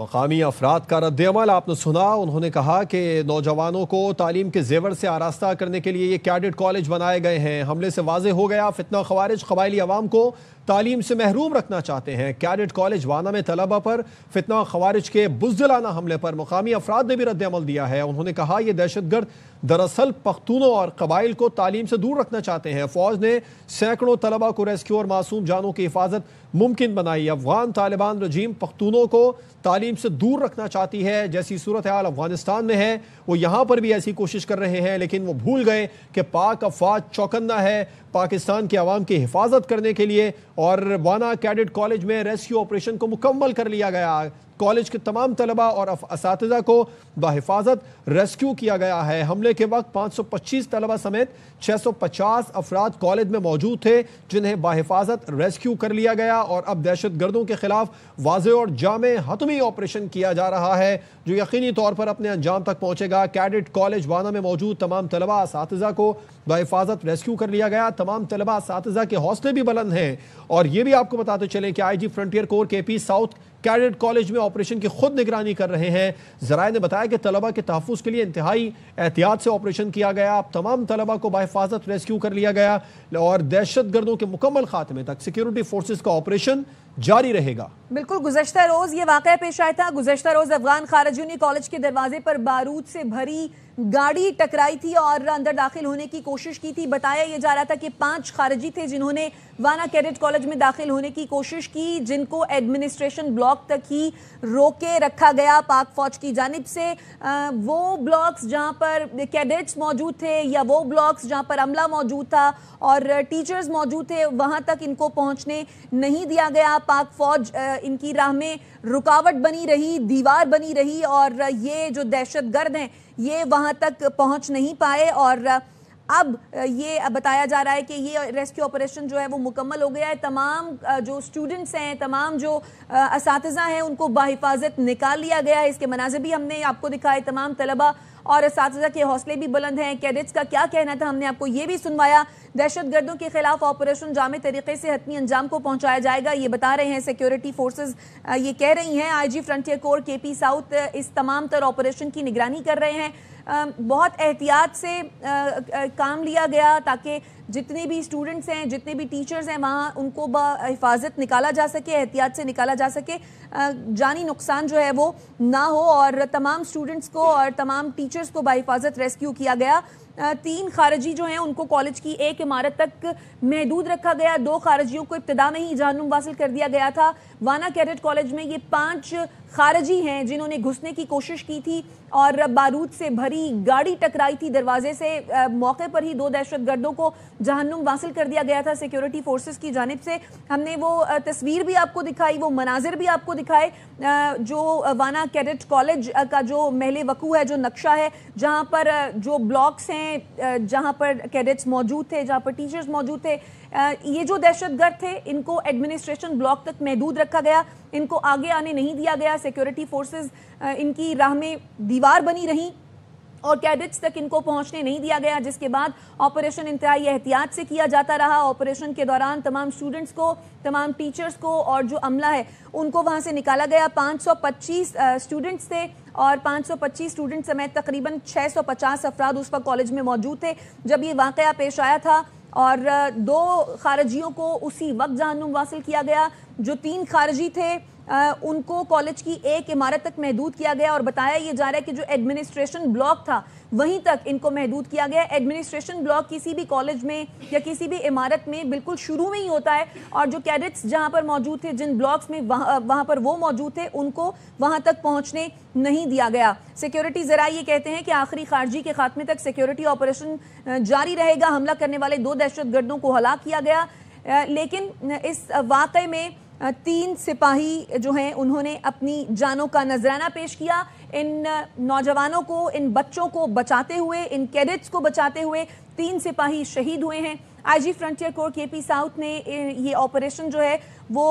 मकामी अफराद का रद्द-ए-अमल आपने सुना। उन्होंने कहा कि नौजवानों को तालीम के जेवर से आरास्ता करने के लिए ये कैडेट कॉलेज बनाए गए हैं। हमले से वाज़े हो गया फितना ख़वारिज क़बायली अवाम को तालीम से महरूम रखना चाहते हैं। कैडेट कॉलेज वाना में तलबा पर फितना ख़वारिज के बुज़दिलाना हमले पर मकामी अफराद ने भी रद्द-ए-अमल दिया है। उन्होंने कहा ये दहशतगर्द दरअसल पख्तूनों और कबाइल को तालीम से दूर रखना चाहते हैं। फ़ौज ने सैकड़ों तलबा को रेस्क्यू और मासूम जानों की हिफाजत मुमकिन बनाई। अफगान तालिबान रजीम पख्तूनों को तालीम से दूर रखना चाहती है। जैसी सूरत हाल अफगानिस्तान में है वो यहाँ पर भी ऐसी कोशिश कर रहे हैं, लेकिन वो भूल गए कि पाक अफवाज चौकन्ना है पाकिस्तान के अवाम की हिफाजत करने के लिए। और वाना कैडेट कॉलेज में रेस्क्यू ऑपरेशन को मुकम्मल कर लिया गया। कॉलेज के तमाम तलबा और असातिज़ा को बाहिफाजत रेस्क्यू किया गया है। हमले के वक्त 525 तलबा समेत 650 अफराद कॉलेज में मौजूद थे जिन्हें बाहिफाजत रेस्क्यू कर लिया गया। और अब दहशत गर्दों के खिलाफ वाज़े और जामे हतमी ऑपरेशन किया जा रहा है जो यकीनी तौर पर अपने अंजाम तक पहुँचेगा। कैडेट कॉलेज वाना में मौजूद तमाम तलबा असातिज़ा को बाहिफाजत रेस्क्यू कर लिया गया। तमाम तलबा असातिज़ा के हौसले भी बुलंद हैं। और ये भी आपको बताते चलें कि IG frontier core KP south cadet college में ऑपरेशन की खुद निगरानी कर रहे हैं। ज़राए ने बताया कि तलबा के तहफ़्फ़ुज़ के लिए इंतहाई एहतियात से ऑपरेशन किया गया। अब तमाम तलबा को बाहिफाजत रेस्क्यू कर लिया गया और दहशत गर्दों के मुकम्मल खात्मे तक सिक्योरिटी फोर्सेस का ऑपरेशन जारी रहेगा। बिल्कुल, गुज़श्ता रोज ये वाक़या पेश आया था। गुज़श्ता रोज अफगान खारजियों ने कॉलेज के दरवाजे पर बारूद से भरी गाड़ी टकराई थी और अंदर दाखिल होने की कोशिश की थी। बताया यह जा रहा था कि 5 खारजी थे जिन्होंने वाना कैडेट कॉलेज में दाखिल होने की कोशिश की, जिनको एडमिनिस्ट्रेशन ब्लॉक तक ही रोके रखा गया पाक फौज की जानिब से। वो ब्लॉक्स जहां पर कैडेट्स मौजूद थे या वो ब्लॉक्स जहां पर अमला मौजूद था और टीचर्स मौजूद थे, वहां तक इनको पहुंचने नहीं दिया गया। पाक फौज इनकी राह में रुकावट बनी रही, दीवार बनी रही और ये जो दहशतगर्द हैं ये वहां तक पहुंच नहीं पाए। और अब ये बताया जा रहा है कि ये रेस्क्यू ऑपरेशन जो है वो मुकम्मल हो गया है। तमाम जो स्टूडेंट्स हैं, तमाम जो असातिज़ा हैं, उनको बाहिफाजत निकाल लिया गया है। इसके मनाज़िर भी हमने आपको दिखाए। तमाम तलबा और असातिज़ा के हौसले भी बुलंद हैं। कैडेट्स का क्या कहना था हमने आपको ये भी सुनवाया। दहशतगर्दों के खिलाफ ऑपरेशन जामे तरीके से हतमी अंजाम को पहुंचाया जाएगा, ये बता रहे हैं सिक्योरिटी फोर्सेस। ये कह रही हैं IG frontier core KP south इस तमाम तर ऑपरेशन की निगरानी कर रहे हैं। बहुत एहतियात से काम लिया गया ताकि जितने भी स्टूडेंट्स हैं, जितने भी टीचर्स हैं, वहाँ उनको हिफाजत निकाला जा सके, एहतियात से निकाला जा सके, जानी नुकसान जो है वो ना हो। और तमाम स्टूडेंट्स को और तमाम टीचर्स को बाहिफाजत रेस्क्यू किया गया। 3 खारजी जो हैं उनको कॉलेज की एक इमारत तक महदूद रखा गया। 2 खारजियों को इब्तिदा में ही जहन्नुम वासिल कर दिया गया था। वाना कैडेट कॉलेज में ये 5 खारजी हैं जिन्होंने घुसने की कोशिश की थी और बारूद से भरी गाड़ी टकराई थी दरवाजे से। मौके पर ही 2 दहशतगर्दों को जहन्नुम वासिल कर दिया गया था सिक्योरिटी फोर्सेस की जानिब से। हमने वो तस्वीर भी आपको दिखाई, वो मनाजिर भी आपको दिखाए जो वाना कैडेट कॉलेज का जो महले वकू है, जो नक्शा है, जहां पर जो ब्लॉक्स हैं, जहां पर कैडेट्स मौजूद थे, जहां पर टीचर्स मौजूद थे। ये जो दहशतगर्द थे इनको एडमिनिस्ट्रेशन ब्लॉक तक महदूद रखा गया, इनको आगे आने नहीं दिया गया। सिक्योरिटी फोर्सेस इनकी राह में दीवार बनी रही और कैडेट्स तक इनको पहुंचने नहीं दिया गया, जिसके बाद ऑपरेशन इंतहाई एहतियात से किया जाता रहा। ऑपरेशन के दौरान तमाम स्टूडेंट्स को, तमाम टीचर्स को और जो अमला है उनको वहां से निकाला गया। 525 स्टूडेंट्स थे और 525 स्टूडेंट समेत तकरीबन 650 अफराद उस वक्त कॉलेज में मौजूद थे जब ये वाकया पेश आया था और 2 खारजियों को उसी वक्त जहन्नुम वासिल किया गया। जो 3 खारजी थे उनको कॉलेज की एक इमारत तक महदूद किया गया और बताया ये जा रहा है कि जो एडमिनिस्ट्रेशन ब्लॉक था वहीं तक इनको महदूद किया गया। एडमिनिस्ट्रेशन ब्लॉक किसी भी कॉलेज में या किसी भी इमारत में बिल्कुल शुरू में ही होता है और जो कैडेट्स जहां पर मौजूद थे, जिन ब्लॉक्स में वहां पर वो मौजूद थे, उनको वहां तक पहुंचने नहीं दिया गया। सिक्योरिटी जरा ये कहते हैं कि आखिरी खारजी के खात्मे तक सिक्योरिटी ऑपरेशन जारी रहेगा। हमला करने वाले 2 दहशतगर्दों को हलाक किया गया, लेकिन इस वाकये में 3 सिपाही जो हैं उन्होंने अपनी जानों का नजराना पेश किया। इन नौजवानों को, इन बच्चों को बचाते हुए, इन कैडेट्स को बचाते हुए 3 सिपाही शहीद हुए हैं। IG frontier core KP south ने ये ऑपरेशन जो है वो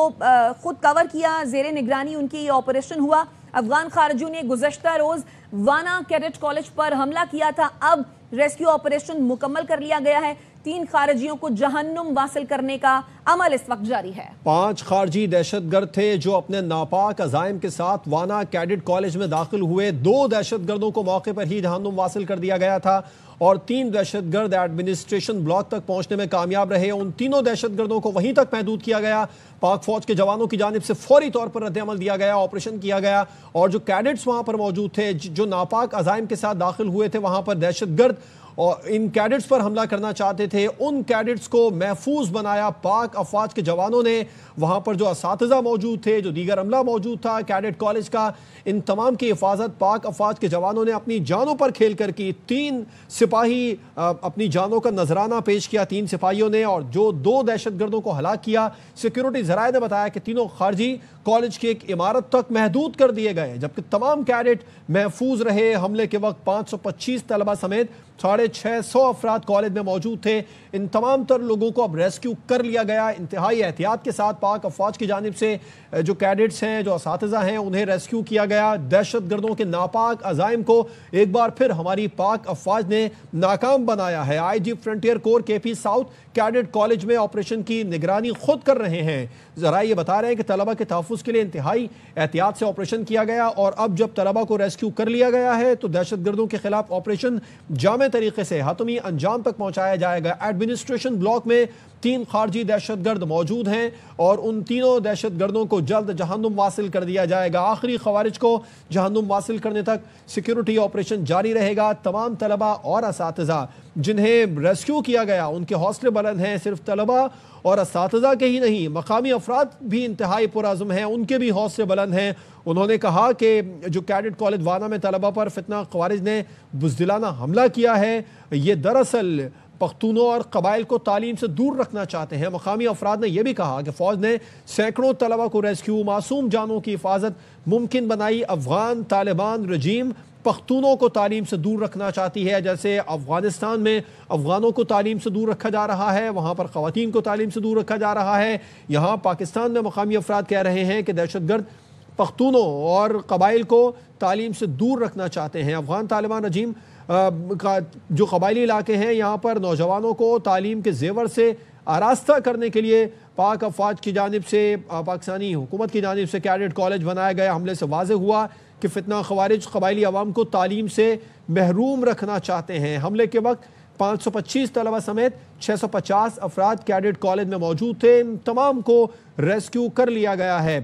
खुद कवर किया, जेरे निगरानी उनकी ये ऑपरेशन हुआ। अफगान खारजियों ने गुज़श्ता रोज वाना कैडेट कॉलेज पर हमला किया था। अब रेस्क्यू ऑपरेशन मुकम्मल कर लिया गया है। 3 खारजियों को जहन्नुम वासिल करने का अमल इस वक्त जारी है। 5 खारजी दहशतगर्द थे जो अपने नापाक अज़ाइम के साथ वाना कैडेट कॉलेज में दाखिल हुए। 2 दहशतगर्दों को मौके पर ही जहन्नुम वासिल कर दिया गया था और 3 दहशतगर्द एडमिनिस्ट्रेशन ब्लॉक तक पहुंचने में कामयाब रहे। उन तीनों दहशतगर्दों को वहीं तक महदूद किया गया। पाक फौज के जवानों की जानिब से फौरी तौर पर रद्द-ए-अमल दिया गया, ऑपरेशन किया गया और जो कैडेट्स वहां पर मौजूद थे, जो नापाक अज़ाइम के साथ दाखिल हुए थे, वहां पर दहशतगर्द और इन कैडेट्स पर हमला करना चाहते थे, उन कैडेट्स को महफूज बनाया पाक अफवाज के जवानों ने। वहां पर जो असातिज़ा मौजूद थे, जो दीगर अमला मौजूद था कैडेट कॉलेज का, इन तमाम की हिफाजत पाक अफवाज के जवानों ने अपनी जानों पर खेल कर की। 3 सिपाही अपनी जानों का नजराना पेश किया 3 सिपाहियों ने और जो 2 दहशतगर्दों को हलाक किया। सिक्योरिटी जराए ने बताया कि तीनों खारजी कॉलेज की एक इमारत तक महदूद कर दिए गए, जबकि तमाम कैडेट महफूज रहे। हमले के वक्त 525 तलबा समेत 650 अफराद कॉलेज में मौजूद थे। इन तमाम तर लोगों को अब रेस्क्यू कर लिया गया। इंतहाई एहतियात के साथ पाक अफवाज की जानिब से जो कैडेट्स हैं, जो असातिज़ा हैं, उन्हें रेस्क्यू किया गया। दहशतगर्दों के नापाक अज़ाइम को एक बार फिर हमारी पाक अफवाज ने नाकाम बनाया है। IG frontier core KP south cadet college में ऑपरेशन की निगरानी खुद कर रहे हैं। जरा ये बता रहे हैं कि तलबा के तहफ़्फ़ुज़ के लिए इंतहाई एहतियात से ऑपरेशन किया गया और अब जब तलबा को रेस्क्यू कर लिया गया है तो दहशतगर्दों के खिलाफ ऑपरेशन जामे तरीके से हतमी अंजाम तक पहुंचाया जाएगा। एडमिनिस्ट्रेशन ब्लॉक में 3 खारजी दहशतगर्द मौजूद हैं और उन तीनों दहशतगर्दों को जल्द जहन्नुम वासिल कर दिया जाएगा। आखिरी खवारिज को जहन्नुम वासिल करने तक सिक्योरिटी ऑपरेशन जारी रहेगा। तमाम तलबा और असातिज़ा जिन्हें रेस्क्यू किया गया उनके हौसले बुलंद हैं। सिर्फ तलबा और असातिज़ा के ही नहीं, मकामी अफराद भी इंतहाई पुरअज़्म हैं, उनके भी हौसले बुलंद हैं। उन्होंने कहा कि जो कैडेट कॉलेज वाना में तलबा पर फितना खवारिज ने बुज़दिलाना हमला किया है, ये दरअसल पख्तूनों और कबाइल को तालीम से दूर रखना चाहते हैं। मकामी अफराद ने यह भी कहा कि फ़ौज ने सैकड़ों तलबा को रेस्क्यू, मासूम जानों की हिफाजत मुमकिन बनाई। अफगान तालिबान रजीम पख्तूनों को तालीम से दूर रखना चाहती है। जैसे अफगानिस्तान में अफगानों को तालीम से दूर रखा जा रहा है, वहाँ पर ख़वातीन को तालीम से दूर रखा जा रहा है। यहाँ पाकिस्तान में मकामी अफराद कह रहे हैं कि दहशतगर्द पख्तूनों और कबाइल को तालीम से दूर रखना चाहते हैं। अफगान तालिबान रजीम का जो कबायली इलाके हैं, यहाँ पर नौजवानों को तालीम के जेवर से आरास्ता करने के लिए पाक अफवाज की जानिब से, पाकिस्तानी हुकूमत की जानिब से कैडेट कॉलेज बनाया गया। हमले से वाज़ेह हुआ कि फितना खवारिज कबायली अवाम को तालीम से महरूम रखना चाहते हैं। हमले के वक्त 525 तलबा समेत 650 अफराद कैडेट कॉलेज में मौजूद थे। इन तमाम को रेस्क्यू कर लिया गया है।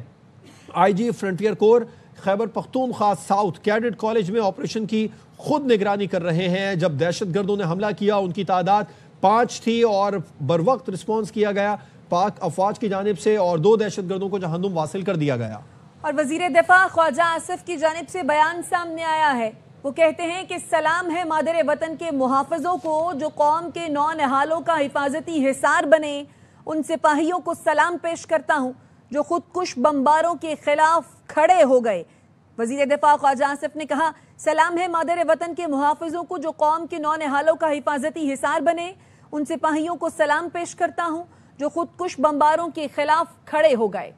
IG frontier core Khyber Pakhtunkhwa south cadet college में ऑपरेशन की खुद निगरानी कर रहे हैं। जब दहशतगर्दों ने हमला किया उनकी तादाद 5 थी और बर वक्त रिस्पॉन्स किया गया पाक अफवाज की जानिब से और 2 दहशतगर्दों को जहन्नुम वासिल कर दिया गया। और वजीर दिफा ख्वाजा आसिफ की जानिब से बयान सामने आया है। वो कहते हैं कि सलाम है मादरे वतन के मुहाफिजों को जो कौम के नौनिहालों का हिफाजती हिसार बने। उन सिपाहियों को सलाम पेश करता हूं जो खुदकुश बमबारों के खिलाफ खड़े हो गए। वजीर दिफा ख्वाजा आसिफ ने कहा, सलाम है मादरे वतन के मुहाफिजों को जो कौम के नौनिहालों का हिफाजती हिसार बने। उन सिपाहियों को सलाम पेश करता हूं जो खुदकुश बमबारों के खिलाफ खड़े हो गए।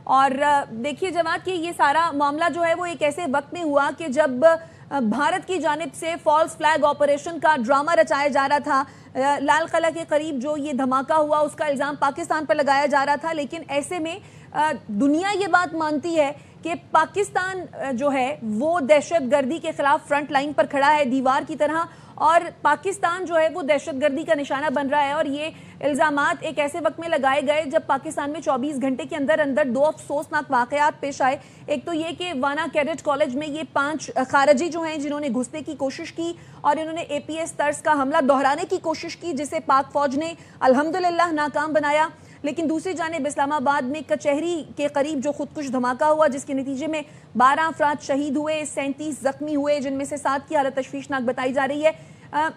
और देखिए जमात कि ये सारा मामला जो है वो एक ऐसे वक्त में हुआ कि जब भारत की जानिब से फॉल्स फ्लैग ऑपरेशन का ड्रामा रचाया जा रहा था। लाल किला के करीब जो ये धमाका हुआ उसका इल्ज़ाम पाकिस्तान पर लगाया जा रहा था, लेकिन ऐसे में दुनिया ये बात मानती है कि पाकिस्तान जो है वो दहशतगर्दी के खिलाफ फ्रंट लाइन पर खड़ा है दीवार की तरह, और पाकिस्तान जो है वो दहशतगर्दी का निशाना बन रहा है। और ये इल्ज़ामात एक ऐसे वक्त में लगाए गए जब पाकिस्तान में 24 घंटे के अंदर अंदर 2 अफसोसनाक वाक़यात पेश आए। एक तो ये कि वाना कैडेट कॉलेज में ये 5 खारजी जो हैं जिन्होंने घुसने की कोशिश की और इन्होंने APS तर्ज का हमला दोहराने की कोशिश की, जिसे पाक फौज ने अल्हम्दुलिल्लाह नाकाम बनाया। लेकिन दूसरी जानिब इस्लामाबाद में कचहरी के करीब जो खुदकुश धमाका हुआ जिसके नतीजे में 12 अफराद शहीद हुए, 37 जख्मी हुए, जिनमें से 7 की हालत तशवीशनाक बताई जा रही है।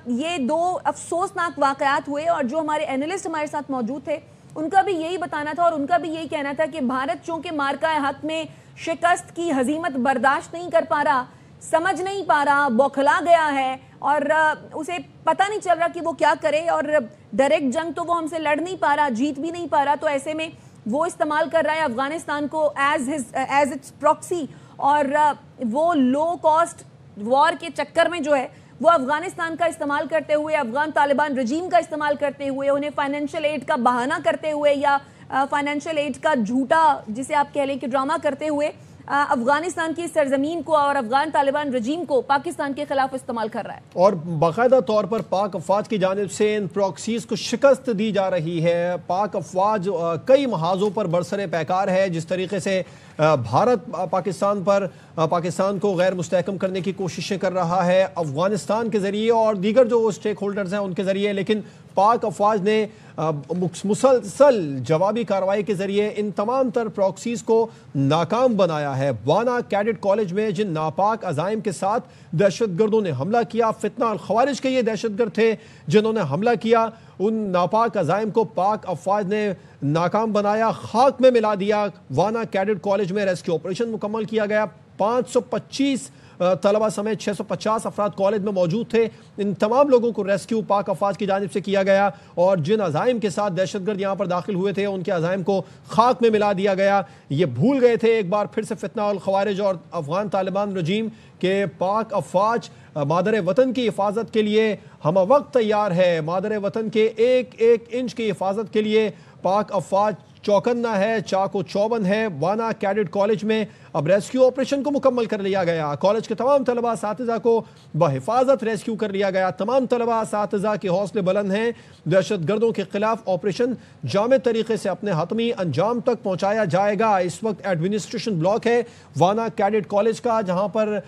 ये 2 अफसोसनाक वाक़यात हुए और जो हमारे एनालिस्ट हमारे साथ मौजूद थे उनका भी यही बताना था और उनका भी यही कहना था कि भारत चूंकि मार्का हक में शिकस्त की हजीमत बर्दाश्त नहीं कर पा रहा, समझ नहीं पा रहा, बौखला गया है और उसे पता नहीं चल रहा कि वो क्या करे, और डायरेक्ट जंग तो वो हमसे लड़ नहीं पा रहा, जीत भी नहीं पा रहा, तो ऐसे में वो इस्तेमाल कर रहा है अफगानिस्तान को एज इट्स प्रॉक्सी। और वो लो कॉस्ट वॉर के चक्कर में जो है वो अफगानिस्तान का इस्तेमाल करते हुए, अफगान तालिबान रजीम का इस्तेमाल करते हुए, उन्हें फाइनेंशियल एड का बहाना करते हुए या फाइनेंशियल एड का झूठा जिसे आप कह लें कि ड्रामा करते हुए अफगानिस्तान की सरजमीन को और अफगान तालिबान रजीम को पाकिस्तान के खिलाफ इस्तेमाल कर रहा है। और बाकायदा तौर पर पाक अफवाज की जानिब से इन प्रॉक्सीज को शिकस्त दी जा रही है। पाक अफवाज कई महाजों पर बरसरे पैकार है। जिस तरीके से भारत पाकिस्तान को गैर मुस्तहकम करने की कोशिशें कर रहा है अफगानिस्तान के ज़रिए और दीगर जो स्टेक होल्डर्स हैं उनके ज़रिए, लेकिन पाक अफवाज ने मुसलसल जवाबी कार्रवाई के ज़रिए इन तमाम तर प्रॉक्सीज को नाकाम बनाया है। वाना कैडेट कॉलेज में जिन नापाक अज़ाइम के साथ दहशतगर्दों ने हमला किया, फितना अल ख़वारिज के ये दहशतगर्द थे जिन्होंने हमला किया, उन नापाक अज़ाइम को पाक अफवाज ने नाकाम बनाया, खाक में मिला दिया। वाना कैडेट कॉलेज में रेस्क्यू ऑपरेशन मुकम्मल किया गया। 525 तलबा समेत 650 अफराद कॉलेज में मौजूद थे। इन तमाम लोगों को रेस्क्यू पाक अफवाज की जानिब से किया गया और जिन अज़ाइम के साथ दहशतगर्द यहाँ पर दाखिल हुए थे उनके अज़ाइम को खाक में मिला दिया गया। ये भूल गए थे एक बार फिर से फितना अल ख़वारिज और अफगान तालिबान रजीम के पाक अफवाज मादर वतन की हिफाजत के लिए हम वक्त तैयार है। मादर वतन के एक एक इंच की हिफाजत के लिए पाक अफवाज चौकन्ना है, चाको चौबंद है। वाना कैडेट कॉलेज में अब रेस्क्यू ऑपरेशन को मुकम्मल कर लिया गया। कॉलेज के तमाम तलबा सातिज़ा को बहिफाजत रेस्क्यू कर लिया गया। तमाम तलबा सातिज़ा के हौसले बुलंद हैं। दहशतगर्दों के खिलाफ ऑपरेशन जामे तरीके से अपने हतमी अंजाम तक पहुँचाया जाएगा। इस वक्त एडमिनिस्ट्रेशन ब्लॉक है वाना कैडेट कॉलेज का, जहाँ पर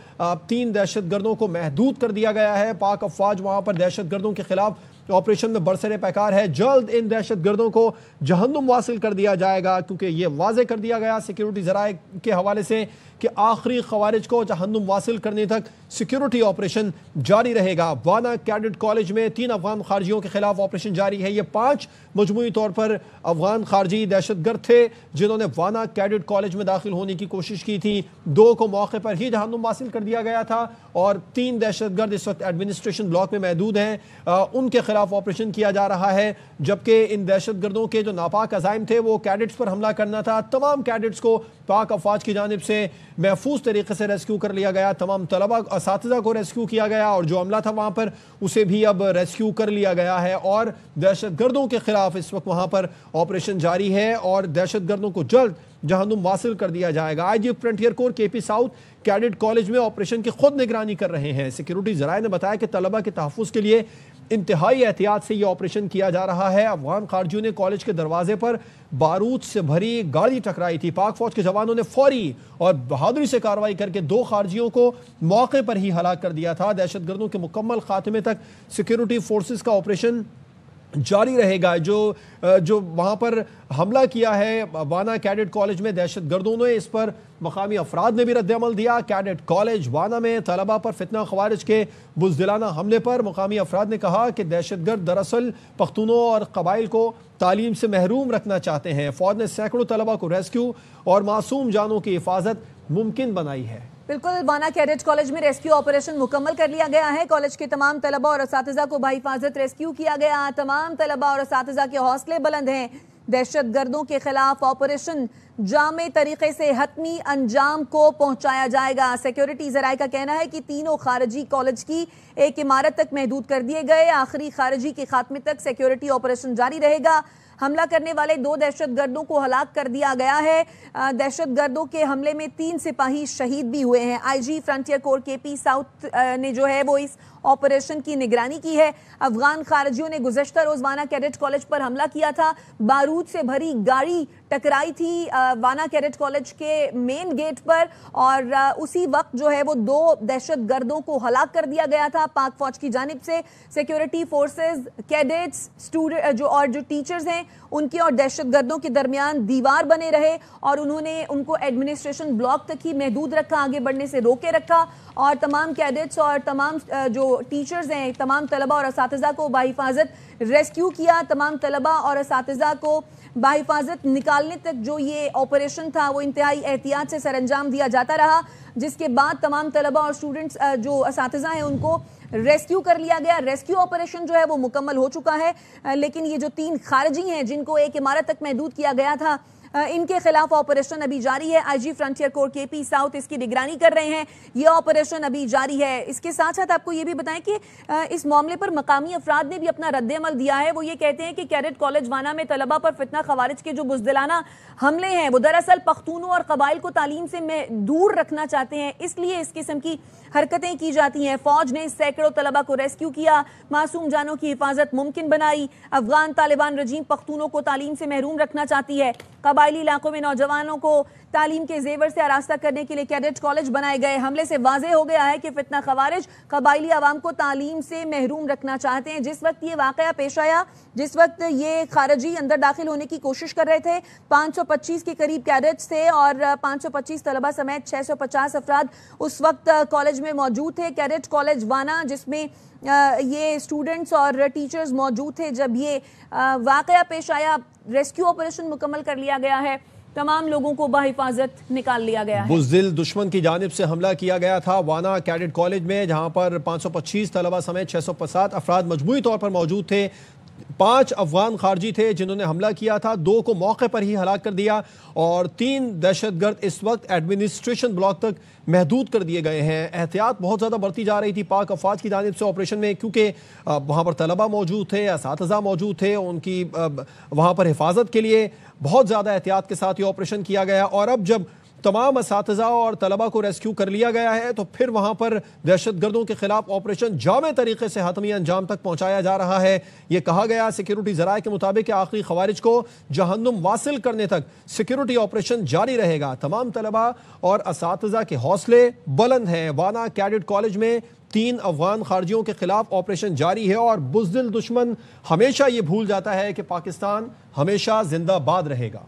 3 दहशतगर्दों को महदूद कर दिया गया है। पाक अफवाज वहाँ पर दहशतगर्दों के खिलाफ ऑपरेशन में बरसरे पैकार है। जल्द इन दहशतगर्दों को जहन्नुम वासिल कर दिया जाएगा, क्योंकि ये वाजे कर दिया गया सिक्योरिटी ज़राए के हवाले से कि आखिरी खवारिज को जहन्नुम वासिल करने तक सिक्योरिटी ऑपरेशन जारी रहेगा। वाना कैडेट कॉलेज में 3 अफगान खारजियों के खिलाफ ऑपरेशन जारी है। ये 5 मजमूई तौर पर अफगान खारजी दहशतगर्द थे जिन्होंने वाना कैडेट कॉलेज में दाखिल होने की कोशिश की थी। 2 को मौके पर ही जहन्नुम वासिल कर दिया गया था और 3 दहशतगर्द इस वक्त एडमिनिस्ट्रेशन ब्लॉक में महदूद हैं। उनके खिलाफ ऑपरेशन किया जा रहा है, जबकि इन दहशतगर्दों के जो नापाक अज़ाइम थे वो कैडेट्स पर हमला करना था। तमाम कैडेट्स को पाक अफवाज की जानिब से महफूज तरीके से रेस्क्यू कर लिया गया। तमाम तलबा असातिज़ा को रेस्क्यू किया गया और जो हमला था वहाँ पर उसे भी अब रेस्क्यू कर लिया गया है और दहशतगर्दों के खिलाफ इस वक्त वहाँ पर ऑपरेशन जारी है और दहशतगर्दों को जल्द जहन्नुम वासिल कर दिया जाएगा। IG frontier core KP south cadet college में ऑपरेशन की खुद निगरानी कर रहे हैं। सिक्योरिटी ज़राए ने बताया कि तलबा के तहफ़्फ़ुज़ के लिए इंतहाई एहतियात से ये ऑपरेशन किया जा रहा है। अफगान खारजियों ने कॉलेज के दरवाजे पर बारूद से भरी गाड़ी टकराई थी। पाक फौज के जवानों ने फौरी और बहादुरी से कार्रवाई करके 2 खारजियों को मौके पर ही हलाक कर दिया था। दहशतगर्दों के मुकम्मल खात्मे तक सिक्योरिटी फोर्सेस का ऑपरेशन जारी रहेगा। जो वहाँ पर हमला किया है वाना कैडेट कॉलेज में दहशतगर्दों ने, इस पर मकामी अफराद ने भी रद्द-ए-अमल दिया। कैडेट कॉलेज वाना में तलबा पर फितना खवारिज के बुज़दिलाना हमले पर मकामी अफराद ने कहा कि दहशतगर्द दरअसल पख्तूनों और कबाइल को तालीम से महरूम रखना चाहते हैं। फौज ने सैकड़ों तलबा को रेस्क्यू और मासूम जानों की हिफाजत मुमकिन बनाई है। बिल्कुल, वाना कैडेट कॉलेज में रेस्क्यू ऑपरेशन मुकम्मल कर लिया गया है। कॉलेज के तमाम तलबा और असातिज़ा को बाहिफाजत रेस्क्यू किया गया। तमाम तलबा और असातिज़ा के हौसले बुलंद हैं। दहशतगर्दों के खिलाफ ऑपरेशन जामे तरीके से हतमी अंजाम को पहुंचाया जाएगा। सिक्योरिटी ज़राए का कहना है कि तीनों खारजी कॉलेज की एक इमारत तक महदूद कर दिए गए। आखिरी खारजी के खात्मे तक सिक्योरिटी ऑपरेशन जारी रहेगा। हमला करने वाले 2 दहशतगर्दों को हलाक कर दिया गया है। दहशतगर्दों के हमले में 3 सिपाही शहीद भी हुए हैं। IG frontier core KP south ने जो है वो इस ऑपरेशन की निगरानी की है। अफगान खारजियों ने गुज़श्ता रोज वाना कैडेट कॉलेज पर हमला किया था। बारूद से भरी गाड़ी टकराई थी वाना कैडेट कॉलेज के मेन गेट पर और उसी वक्त जो है वो 2 दहशतगर्दों को हलाक कर दिया गया था पाक फौज की जानिब से। सिक्योरिटी फोर्सेस, कैडेट्स, स्टूडेंट जो टीचर्स हैं उनके और दहशतगर्दों के दरमियान दीवार बने रहे और उन्होंने उनको एडमिनिस्ट्रेशन ब्लॉक तक ही महदूद रखा, आगे बढ़ने से रोके रखा और तमाम कैडेट्स और तमाम जो टीचर्स हैं, तमाम तलबा और असातिज़ा को बाहिफाजत रेस्क्यू किया। तमाम तलबा और असातिज़ा को बाहिफाजत निकालने तक जो ये ऑपरेशन था वो इंतहाई एहतियात से सरअंजाम दिया जाता रहा, जिसके बाद तमाम तलबा और स्टूडेंट्स जो असातिज़ा हैं उनको रेस्क्यू कर लिया गया। रेस्क्यू ऑपरेशन जो है वो मुकम्मल हो चुका है, लेकिन ये जो 3 खारजी हैं जिनको एक इमारत तक महदूद किया गया था, इनके खिलाफ ऑपरेशन अभी जारी है। IG frontier core KP south इसकी निगरानी कर रहे हैं। ये ऑपरेशन अभी जारी है। इसके साथ साथ आपको ये भी बताएं कि इस मामले पर मकामी अफराद ने भी अपना रद्द-ए-अमल दिया है। वो ये कहते हैं कि कैडेट कॉलेज वाना में तलबा पर फितना खवारिज के जो बुज़दिलाना हमले हैं वो दरअसल पख्तूनों और कबाइल को तालीम से दूर रखना चाहते हैं, इसलिए इस किस्म की हरकतें की जाती हैं। फौज ने सैकड़ों तलबा को रेस्क्यू किया, मासूम जानों की हिफाजत मुमकिन बनाई। अफगान तालिबान रजीम पख्तूनों को तालीम से महरूम रखना चाहती है। कबायली इलाकों में नौजवानों को तालीम के जेवर से आरास्ता करने के लिए कैडेट कॉलेज बनाए गए। हमले से वाज़ेह हो गया है कि फितना खवारिज कबायली आवाम को तालीम से महरूम रखना चाहते हैं। जिस वक्त ये वाकया पेश आया, जिस वक्त ये खारजी अंदर दाखिल होने की कोशिश कर रहे थे, 525 के करीब कैडेट्स थे और 525 तलबा समेत 650 अफराद उस वक्त कॉलेज में मौजूद थे। कैडेट कॉलेज वाना जिसमें ये स्टूडेंट्स और टीचर्स मौजूद थे, जब ये वाकया पेश आया, रेस्क्यू ऑपरेशन मुकम्मल कर लिया गया है। तमाम लोगों को बाहिफाजत निकाल लिया गया है। बुज़दिल दुश्मन की जानिब से हमला किया गया था वाना कैडेट कॉलेज में, जहां पर 525 तलबा समेत 650 अफराद मजमूई तौर पर मौजूद थे। 5 अफगान खारजी थे जिन्होंने हमला किया था, 2 को मौके पर ही हलाक कर दिया और 3 दहशतगर्द इस वक्त एडमिनिस्ट्रेशन ब्लॉक तक महदूद कर दिए गए हैं। एहतियात बहुत ज़्यादा बढ़ती जा रही थी पाक अफवाज की जानिब से ऑपरेशन में, क्योंकि वहाँ पर तलबा मौजूद थे, असातिज़ा मौजूद थे, उनकी वहाँ पर हिफाजत के लिए बहुत ज़्यादा एहतियात के साथ ये ऑपरेशन किया गया। और अब जब तमाम असातिज़ा और तलबा को रेस्क्यू कर लिया गया है तो फिर वहाँ पर दहशतगर्दों के खिलाफ ऑपरेशन जामे तरीके से हतमी अंजाम तक पहुँचाया जा रहा है। ये कहा गया सिक्योरिटी ज़राए के मुताबिक आखिरी खवारिज को जहन्नुम वासिल करने तक सिक्योरिटी ऑपरेशन जारी रहेगा। तमाम तलबा और असातिज़ा के हौसले बुलंद हैं। वाना कैडेट कॉलेज में 3 अफगान खारजियों के खिलाफ ऑपरेशन जारी है और बुज़दिल दुश्मन हमेशा ये भूल जाता है कि पाकिस्तान हमेशा जिंदाबाद रहेगा।